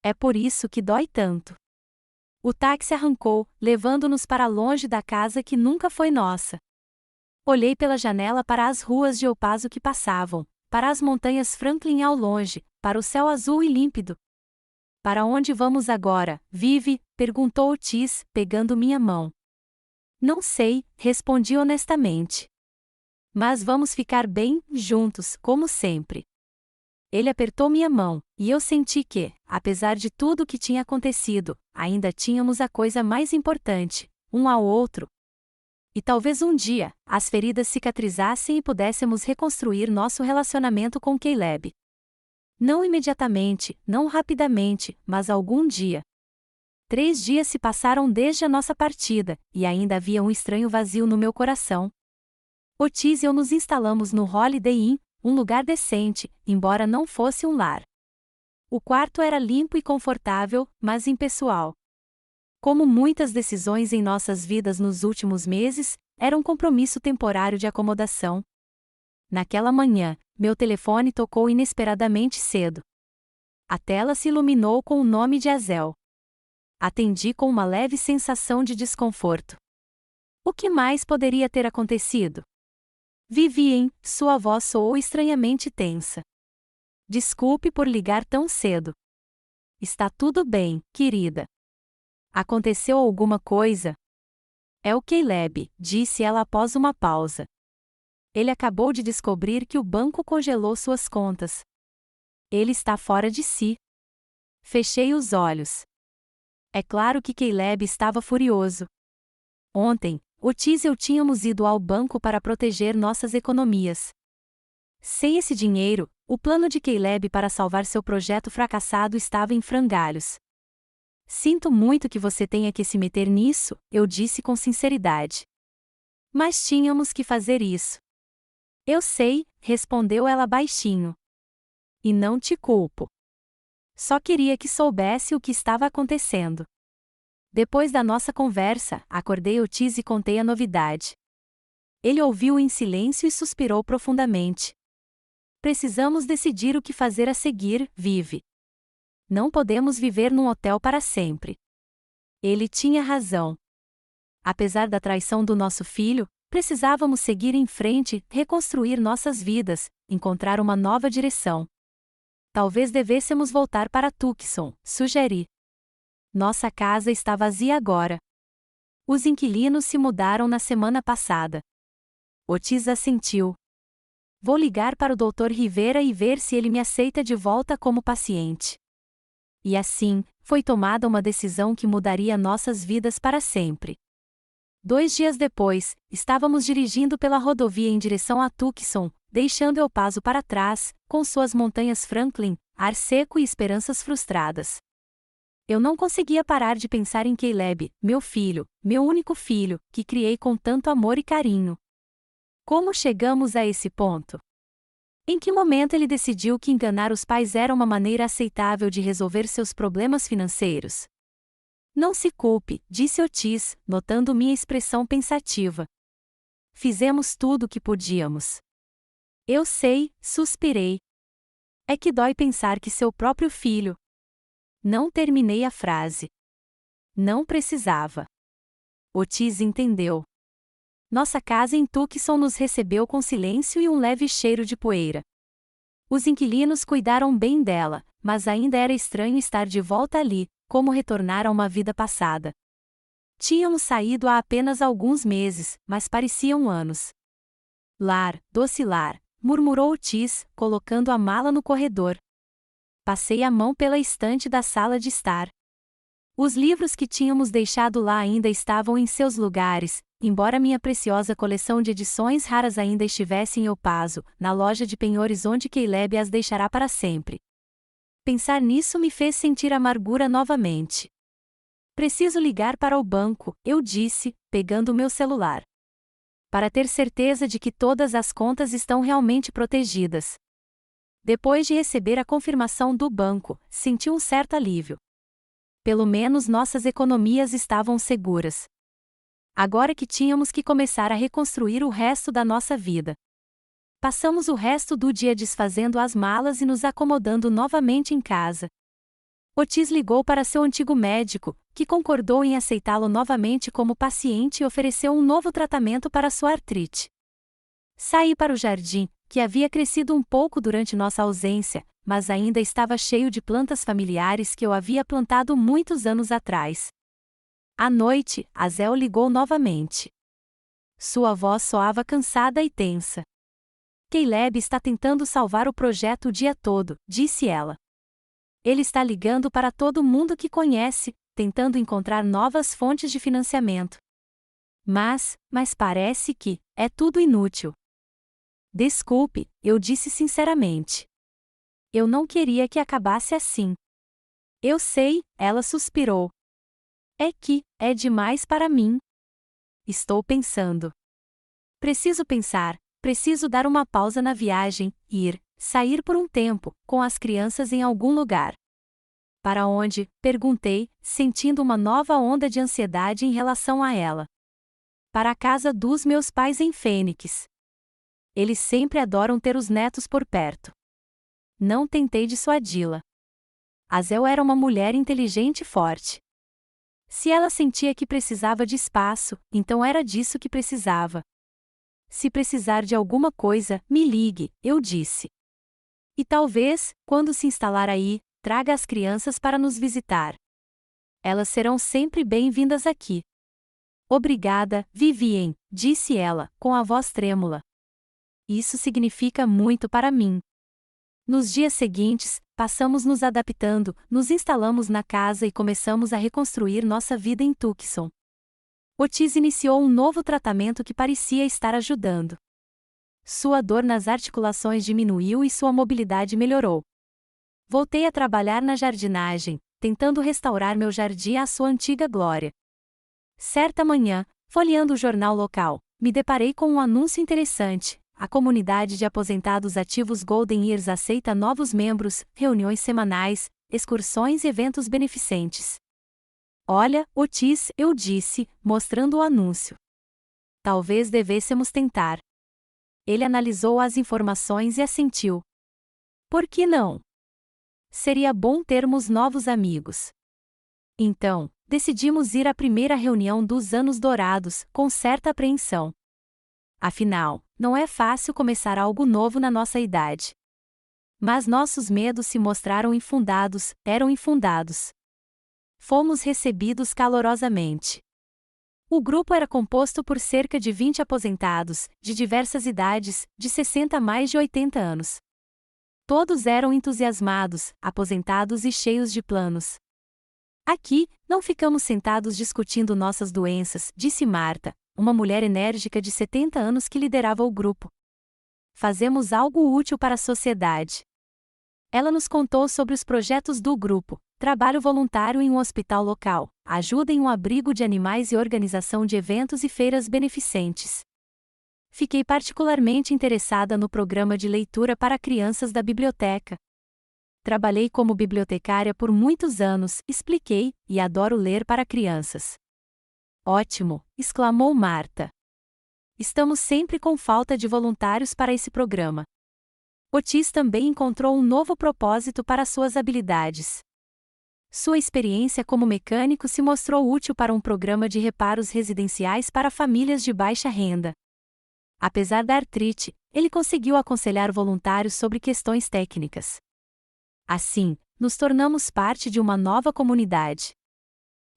É por isso que dói tanto. O táxi arrancou, levando-nos para longe da casa que nunca foi nossa. Olhei pela janela para as ruas de El Paso que passavam, para as montanhas Franklin ao longe, para o céu azul e límpido. Para onde vamos agora, Vivi? Perguntou Otis, pegando minha mão. Não sei, respondi honestamente. Mas vamos ficar bem, juntos, como sempre. Ele apertou minha mão, e eu senti que, apesar de tudo o que tinha acontecido, ainda tínhamos a coisa mais importante, um ao outro. E talvez um dia, as feridas cicatrizassem e pudéssemos reconstruir nosso relacionamento com Caleb. Não imediatamente, não rapidamente, mas algum dia. 3 dias se passaram desde a nossa partida, e ainda havia um estranho vazio no meu coração. Otis e eu nos instalamos no Holiday Inn, um lugar decente, embora não fosse um lar. O quarto era limpo e confortável, mas impessoal. Como muitas decisões em nossas vidas nos últimos meses, era um compromisso temporário de acomodação. Naquela manhã, meu telefone tocou inesperadamente cedo. A tela se iluminou com o nome de Azel. Atendi com uma leve sensação de desconforto. O que mais poderia ter acontecido? Vivien, sua voz soou estranhamente tensa. Desculpe por ligar tão cedo. Está tudo bem, querida. Aconteceu alguma coisa? É o Caleb, disse ela após uma pausa. Ele acabou de descobrir que o banco congelou suas contas. Ele está fora de si. Fechei os olhos. É claro que Caleb estava furioso. Ontem, Otis e eu tínhamos ido ao banco para proteger nossas economias. Sem esse dinheiro, o plano de Caleb para salvar seu projeto fracassado estava em frangalhos. Sinto muito que você tenha que se meter nisso, eu disse com sinceridade. Mas tínhamos que fazer isso. Eu sei, respondeu ela baixinho. E não te culpo. Só queria que soubesse o que estava acontecendo. Depois da nossa conversa, acordei Otis e contei a novidade. Ele ouviu em silêncio e suspirou profundamente. Precisamos decidir o que fazer a seguir, Vive. Não podemos viver num hotel para sempre. Ele tinha razão. Apesar da traição do nosso filho, precisávamos seguir em frente, reconstruir nossas vidas, encontrar uma nova direção. Talvez devêssemos voltar para Tucson, sugeri. Nossa casa está vazia agora. Os inquilinos se mudaram na semana passada. Otis assentiu. Vou ligar para o Dr. Rivera e ver se ele me aceita de volta como paciente. E assim, foi tomada uma decisão que mudaria nossas vidas para sempre. 2 dias depois, estávamos dirigindo pela rodovia em direção a Tucson, deixando El Paso para trás, com suas montanhas Franklin, ar seco e esperanças frustradas. Eu não conseguia parar de pensar em Caleb, meu filho, meu único filho, que criei com tanto amor e carinho. Como chegamos a esse ponto? Em que momento ele decidiu que enganar os pais era uma maneira aceitável de resolver seus problemas financeiros? Não se culpe, disse Otis, notando minha expressão pensativa. Fizemos tudo o que podíamos. Eu sei, suspirei. É que dói pensar que seu próprio filho. Não terminei a frase. Não precisava. Otis entendeu. Nossa casa em Tucson nos recebeu com silêncio e um leve cheiro de poeira. Os inquilinos cuidaram bem dela, mas ainda era estranho estar de volta ali, como retornar a uma vida passada. Tínhamos saído há apenas alguns meses, mas pareciam anos. Lar, doce lar, murmurou Otis, colocando a mala no corredor. Passei a mão pela estante da sala de estar. Os livros que tínhamos deixado lá ainda estavam em seus lugares, embora minha preciosa coleção de edições raras ainda estivesse em El Paso, na loja de penhores onde Caleb as deixará para sempre. Pensar nisso me fez sentir amargura novamente. Preciso ligar para o banco, eu disse, pegando meu celular. Para ter certeza de que todas as contas estão realmente protegidas. Depois de receber a confirmação do banco, senti um certo alívio. Pelo menos nossas economias estavam seguras. Agora que tínhamos que começar a reconstruir o resto da nossa vida. Passamos o resto do dia desfazendo as malas e nos acomodando novamente em casa. Otis ligou para seu antigo médico, que concordou em aceitá-lo novamente como paciente e ofereceu um novo tratamento para sua artrite. Saí para o jardim, que havia crescido um pouco durante nossa ausência, mas ainda estava cheio de plantas familiares que eu havia plantado muitos anos atrás. À noite, Azel ligou novamente. Sua voz soava cansada e tensa. Caleb está tentando salvar o projeto o dia todo, disse ela. Ele está ligando para todo mundo que conhece, tentando encontrar novas fontes de financiamento. Mas parece que é tudo inútil. Desculpe, eu disse sinceramente. Eu não queria que acabasse assim. Eu sei, ela suspirou. É que é demais para mim. Estou pensando. Preciso pensar, preciso dar uma pausa na viagem, sair por um tempo, com as crianças em algum lugar. Para onde? Perguntei, sentindo uma nova onda de ansiedade em relação a ela. para a casa dos meus pais em Fênix. Eles sempre adoram ter os netos por perto. Não tentei dissuadi-la. Azel era uma mulher inteligente e forte. Se ela sentia que precisava de espaço, então era disso que precisava. Se precisar de alguma coisa, me ligue, eu disse. E talvez, quando se instalar aí, traga as crianças para nos visitar. Elas serão sempre bem-vindas aqui. Obrigada, Vivien, disse ela, com a voz trêmula. Isso significa muito para mim. Nos dias seguintes, passamos nos adaptando, nos instalamos na casa e começamos a reconstruir nossa vida em Tucson. Otis iniciou um novo tratamento que parecia estar ajudando. Sua dor nas articulações diminuiu e sua mobilidade melhorou. Voltei a trabalhar na jardinagem, tentando restaurar meu jardim à sua antiga glória. Certa manhã, folheando o jornal local, me deparei com um anúncio interessante. A comunidade de aposentados ativos Golden Years aceita novos membros, reuniões semanais, excursões e eventos beneficentes. Olha, Otis, eu disse, mostrando o anúncio. Talvez devêssemos tentar. Ele analisou as informações e assentiu. Por que não? Seria bom termos novos amigos. Então, decidimos ir à primeira reunião dos Anos Dourados, com certa apreensão. Afinal, não é fácil começar algo novo na nossa idade. Mas nossos medos se mostraram infundados, eram infundados. Fomos recebidos calorosamente. O grupo era composto por cerca de 20 aposentados, de diversas idades, de 60 a mais de 80 anos. Todos eram entusiasmados, aposentados e cheios de planos. Aqui, não ficamos sentados discutindo nossas doenças, disse Marta, uma mulher enérgica de 70 anos que liderava o grupo. Fazemos algo útil para a sociedade. Ela nos contou sobre os projetos do grupo: trabalho voluntário em um hospital local, ajuda em um abrigo de animais e organização de eventos e feiras beneficentes. Fiquei particularmente interessada no programa de leitura para crianças da biblioteca. Trabalhei como bibliotecária por muitos anos, expliquei, e adoro ler para crianças. Ótimo! Exclamou Marta. Estamos sempre com falta de voluntários para esse programa. Otis também encontrou um novo propósito para suas habilidades. Sua experiência como mecânico se mostrou útil para um programa de reparos residenciais para famílias de baixa renda. Apesar da artrite, ele conseguiu aconselhar voluntários sobre questões técnicas. Assim, nos tornamos parte de uma nova comunidade.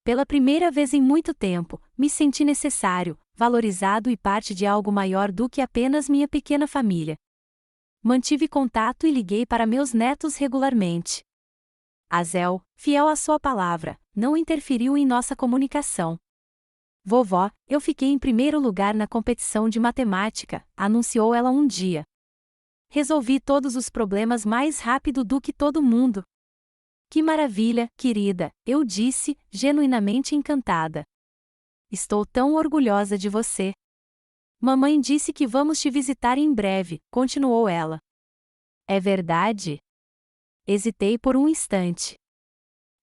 Pela primeira vez em muito tempo, me senti necessário, valorizado e parte de algo maior do que apenas minha pequena família. Mantive contato e liguei para meus netos regularmente. Azel, fiel à sua palavra, não interferiu em nossa comunicação. Vovó, eu fiquei em primeiro lugar na competição de matemática, anunciou ela um dia. Resolvi todos os problemas mais rápido do que todo mundo. Que maravilha, querida, eu disse, genuinamente encantada. Estou tão orgulhosa de você. Mamãe disse que vamos te visitar em breve, continuou ela. É verdade? Hesitei por um instante.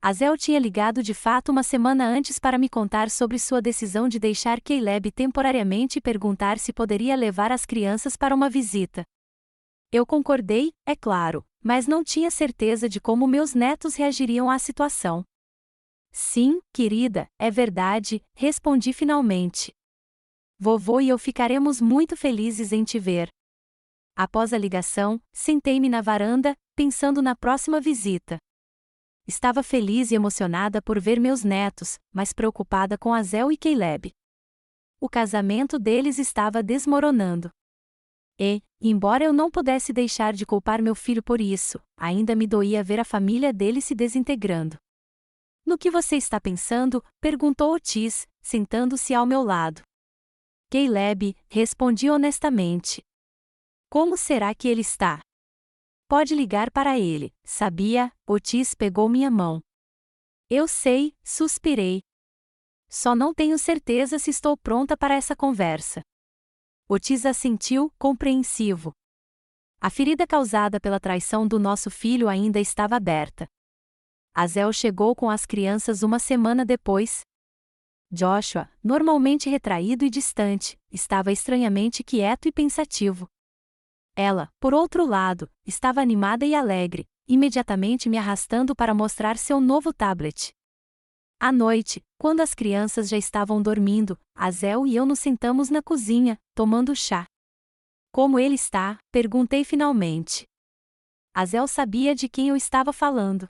Azel tinha ligado de fato uma semana antes para me contar sobre sua decisão de deixar Caleb temporariamente e perguntar se poderia levar as crianças para uma visita. Eu concordei, é claro, mas não tinha certeza de como meus netos reagiriam à situação. Sim, querida, é verdade, respondi finalmente. Vovô e eu ficaremos muito felizes em te ver. Após a ligação, sentei-me na varanda, pensando na próxima visita. Estava feliz e emocionada por ver meus netos, mas preocupada com Azel e Caleb. O casamento deles estava desmoronando. E, embora eu não pudesse deixar de culpar meu filho por isso, ainda me doía ver a família dele se desintegrando. No que você está pensando? Perguntou Otis, sentando-se ao meu lado. Caleb, respondi honestamente. Como será que ele está? Pode ligar para ele, sabia? Otis pegou minha mão. Eu sei, suspirei. Só não tenho certeza se estou pronta para essa conversa. Otis assentiu, compreensivo. A ferida causada pela traição do nosso filho ainda estava aberta. Azel chegou com as crianças uma semana depois. Joshua, normalmente retraído e distante, estava estranhamente quieto e pensativo. Ela, por outro lado, estava animada e alegre, imediatamente me arrastando para mostrar seu novo tablet. À noite, quando as crianças já estavam dormindo, Azel e eu nos sentamos na cozinha, tomando chá. Como ele está? Perguntei finalmente. Azel sabia de quem eu estava falando.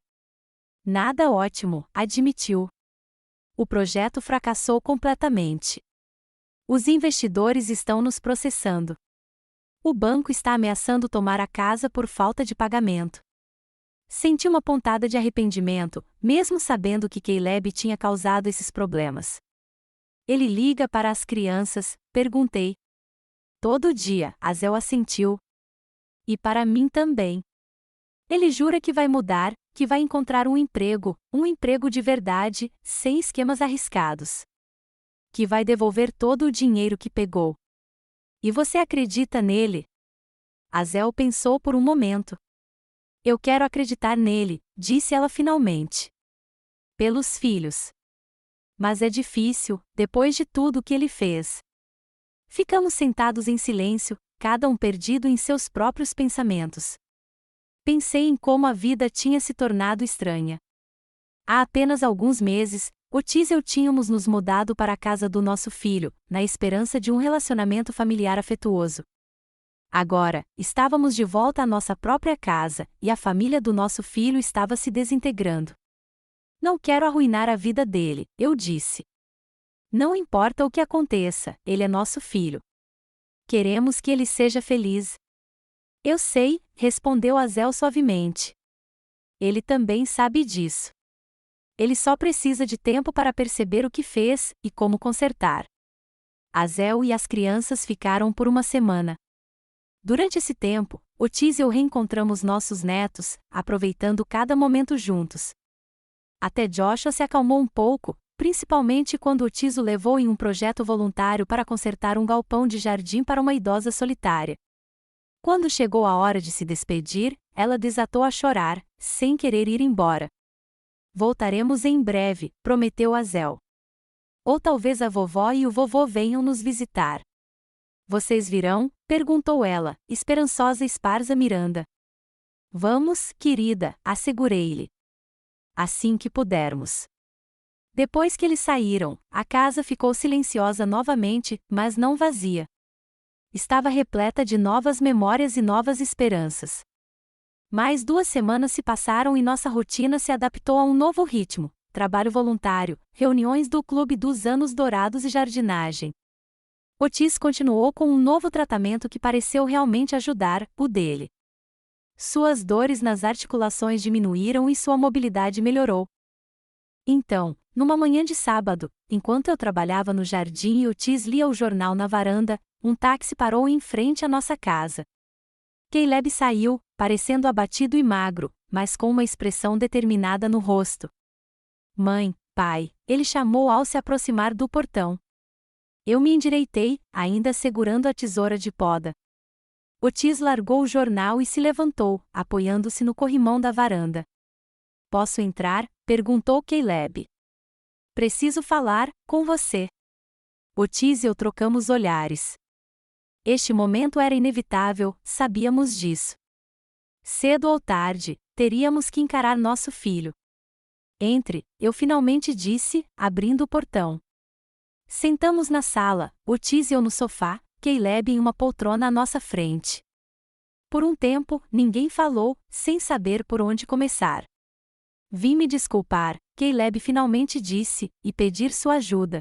Nada ótimo, admitiu. O projeto fracassou completamente. Os investidores estão nos processando. O banco está ameaçando tomar a casa por falta de pagamento. Senti uma pontada de arrependimento, mesmo sabendo que Caleb tinha causado esses problemas. Ele liga para as crianças? Perguntei. Todo dia, Azel assentiu. E para mim também. Ele jura que vai mudar, que vai encontrar um emprego de verdade, sem esquemas arriscados. Que vai devolver todo o dinheiro que pegou. E você acredita nele? Azel pensou por um momento. Eu quero acreditar nele, disse ela finalmente. Pelos filhos. Mas é difícil, depois de tudo que ele fez. Ficamos sentados em silêncio, cada um perdido em seus próprios pensamentos. Pensei em como a vida tinha se tornado estranha. Há apenas alguns meses, Otis e eu tínhamos nos mudado para a casa do nosso filho, na esperança de um relacionamento familiar afetuoso. Agora, estávamos de volta à nossa própria casa, e a família do nosso filho estava se desintegrando. Não quero arruinar a vida dele, eu disse. Não importa o que aconteça, ele é nosso filho. Queremos que ele seja feliz. Eu sei, respondeu Azel suavemente. Ele também sabe disso. Ele só precisa de tempo para perceber o que fez e como consertar. Azel e as crianças ficaram por uma semana. Durante esse tempo, Otis e eu reencontramos nossos netos, aproveitando cada momento juntos. Até Joshua se acalmou um pouco, principalmente quando Otis o levou em um projeto voluntário para consertar um galpão de jardim para uma idosa solitária. Quando chegou a hora de se despedir, ela desatou a chorar, sem querer ir embora. Voltaremos em breve, prometeu Azel. Ou talvez a vovó e o vovô venham nos visitar. Vocês virão? Perguntou ela, esperançosa e esparsa Miranda. Vamos, querida, assegurei-lhe. Assim que pudermos. Depois que eles saíram, a casa ficou silenciosa novamente, mas não vazia. Estava repleta de novas memórias e novas esperanças. Mais 2 semanas se passaram e nossa rotina se adaptou a um novo ritmo: trabalho voluntário, reuniões do Clube dos Anos Dourados e jardinagem. Otis continuou com um novo tratamento que pareceu realmente ajudar, o dele. Suas dores nas articulações diminuíram e sua mobilidade melhorou. Então, numa manhã de sábado, enquanto eu trabalhava no jardim e Otis lia o jornal na varanda, um táxi parou em frente à nossa casa. Caleb saiu, parecendo abatido e magro, mas com uma expressão determinada no rosto. Mãe, pai, ele chamou ao se aproximar do portão. Eu me endireitei, ainda segurando a tesoura de poda. Otis largou o jornal e se levantou, apoiando-se no corrimão da varanda. Posso entrar? Perguntou Caleb. Preciso falar com você. Otis e eu trocamos olhares. Este momento era inevitável, sabíamos disso. Cedo ou tarde, teríamos que encarar nosso filho. Entre, eu finalmente disse, abrindo o portão. Sentamos na sala, Otis e eu no sofá, Caleb em uma poltrona à nossa frente. Por um tempo, ninguém falou, sem saber por onde começar. Vim me desculpar, Caleb finalmente disse, e pedir sua ajuda.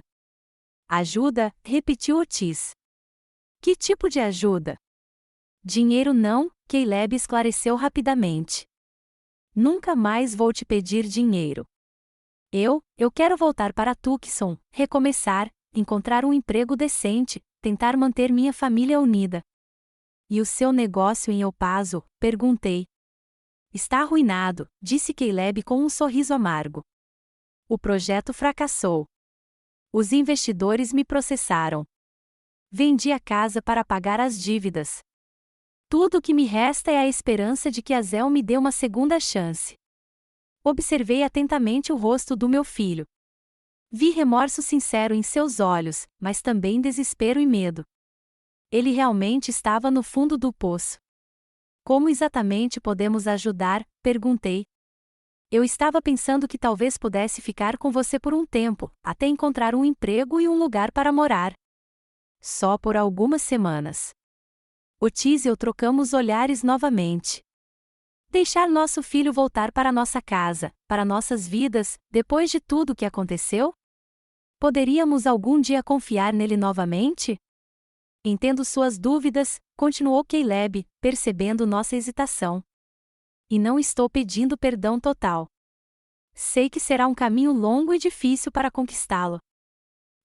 Ajuda? Repetiu Otis. Que tipo de ajuda? Dinheiro não, Caleb esclareceu rapidamente. Nunca mais vou te pedir dinheiro. Eu quero voltar para Tucson, recomeçar, encontrar um emprego decente, tentar manter minha família unida. E o seu negócio em El Paso? Perguntei. Está arruinado, disse Caleb com um sorriso amargo. O projeto fracassou. Os investidores me processaram. Vendi a casa para pagar as dívidas. Tudo o que me resta é a esperança de que Azel me dê uma segunda chance. Observei atentamente o rosto do meu filho. Vi remorso sincero em seus olhos, mas também desespero e medo. Ele realmente estava no fundo do poço. Como exatamente podemos ajudar? Perguntei. Eu estava pensando que talvez pudesse ficar com você por um tempo, até encontrar um emprego e um lugar para morar. Só por algumas semanas. Otis e eu trocamos olhares novamente. Deixar nosso filho voltar para nossa casa, para nossas vidas, depois de tudo o que aconteceu? Poderíamos algum dia confiar nele novamente? Entendo suas dúvidas, continuou Caleb, percebendo nossa hesitação. E não estou pedindo perdão total. Sei que será um caminho longo e difícil para conquistá-lo.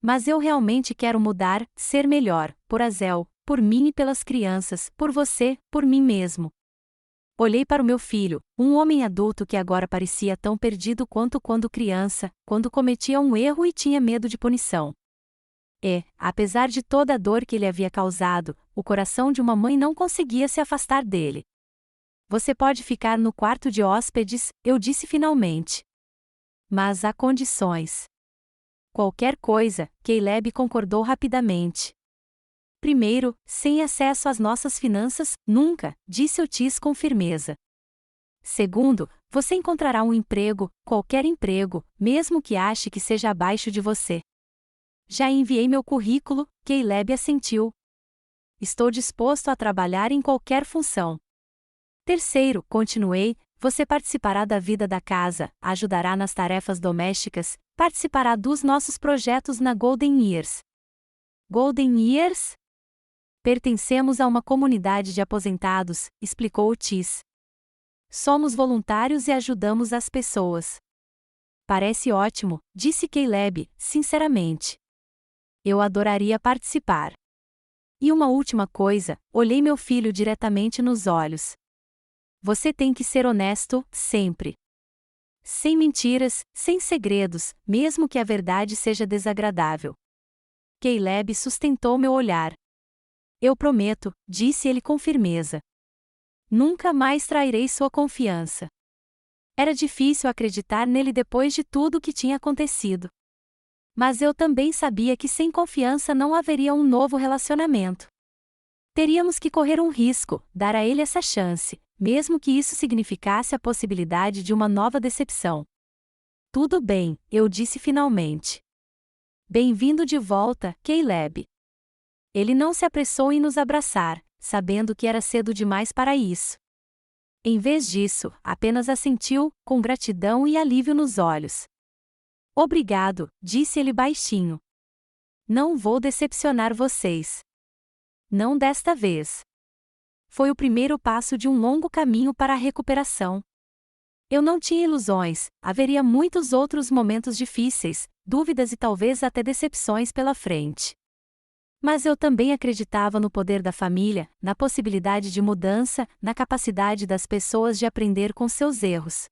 Mas eu realmente quero mudar, ser melhor, por Azel, por mim e pelas crianças, por você, por mim mesmo. Olhei para o meu filho, um homem adulto que agora parecia tão perdido quanto quando criança, quando cometia um erro e tinha medo de punição. E, apesar de toda a dor que ele havia causado, o coração de uma mãe não conseguia se afastar dele. Você pode ficar no quarto de hóspedes, eu disse finalmente. Mas há condições. Qualquer coisa, Caleb concordou rapidamente. Primeiro, sem acesso às nossas finanças, nunca, disse Otis com firmeza. Segundo, você encontrará um emprego, qualquer emprego, mesmo que ache que seja abaixo de você. Já enviei meu currículo, Caleb assentiu. Estou disposto a trabalhar em qualquer função. Terceiro, continuei, você participará da vida da casa, ajudará nas tarefas domésticas, participará dos nossos projetos na Golden Years. Golden Years? Pertencemos a uma comunidade de aposentados, explicou Otis. Somos voluntários e ajudamos as pessoas. Parece ótimo, disse Caleb, sinceramente. Eu adoraria participar. E uma última coisa, olhei meu filho diretamente nos olhos. Você tem que ser honesto, sempre. Sem mentiras, sem segredos, mesmo que a verdade seja desagradável. Caleb sustentou meu olhar. Eu prometo, disse ele com firmeza. Nunca mais trairei sua confiança. Era difícil acreditar nele depois de tudo o que tinha acontecido. Mas eu também sabia que sem confiança não haveria um novo relacionamento. Teríamos que correr um risco, dar a ele essa chance, mesmo que isso significasse a possibilidade de uma nova decepção. Tudo bem, eu disse finalmente. Bem-vindo de volta, Caleb. Ele não se apressou em nos abraçar, sabendo que era cedo demais para isso. Em vez disso, apenas assentiu, com gratidão e alívio nos olhos. Obrigado, disse ele baixinho. Não vou decepcionar vocês. Não desta vez. Foi o primeiro passo de um longo caminho para a recuperação. Eu não tinha ilusões, haveria muitos outros momentos difíceis, dúvidas e talvez até decepções pela frente. Mas eu também acreditava no poder da família, na possibilidade de mudança, na capacidade das pessoas de aprender com seus erros.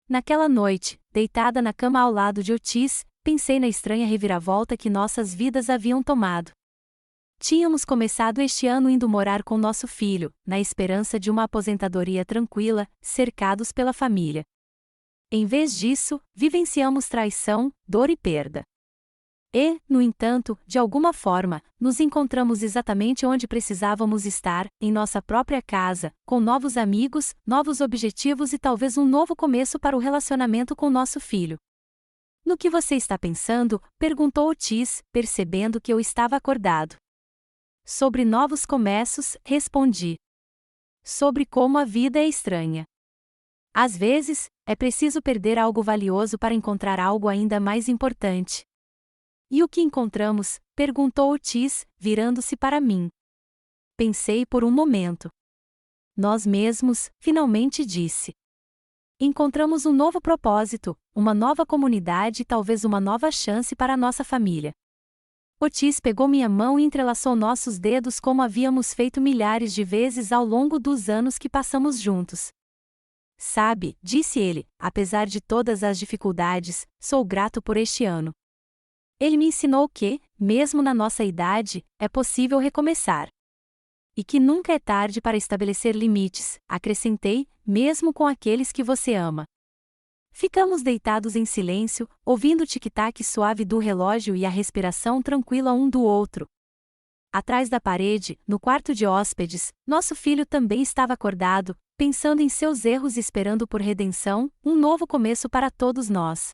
Naquela noite, deitada na cama ao lado de Otis, pensei na estranha reviravolta que nossas vidas haviam tomado. Tínhamos começado este ano indo morar com nosso filho, na esperança de uma aposentadoria tranquila, cercados pela família. Em vez disso, vivenciamos traição, dor e perda. E, no entanto, de alguma forma, nos encontramos exatamente onde precisávamos estar, em nossa própria casa, com novos amigos, novos objetivos e talvez um novo começo para o relacionamento com nosso filho. No que você está pensando? Perguntou Otis, percebendo que eu estava acordado. Sobre novos começos, respondi. Sobre como a vida é estranha. Às vezes, é preciso perder algo valioso para encontrar algo ainda mais importante. E o que encontramos? Perguntou Otis, virando-se para mim. Pensei por um momento. Nós mesmos, finalmente disse. Encontramos um novo propósito, uma nova comunidade e talvez uma nova chance para a nossa família. Otis pegou minha mão e entrelaçou nossos dedos como havíamos feito milhares de vezes ao longo dos anos que passamos juntos. Sabe, disse ele, apesar de todas as dificuldades, sou grato por este ano. Ele me ensinou que, mesmo na nossa idade, é possível recomeçar. E que nunca é tarde para estabelecer limites, acrescentei, mesmo com aqueles que você ama. Ficamos deitados em silêncio, ouvindo o tic-tac suave do relógio e a respiração tranquila um do outro. Atrás da parede, no quarto de hóspedes, nosso filho também estava acordado, pensando em seus erros e esperando por redenção, um novo começo para todos nós.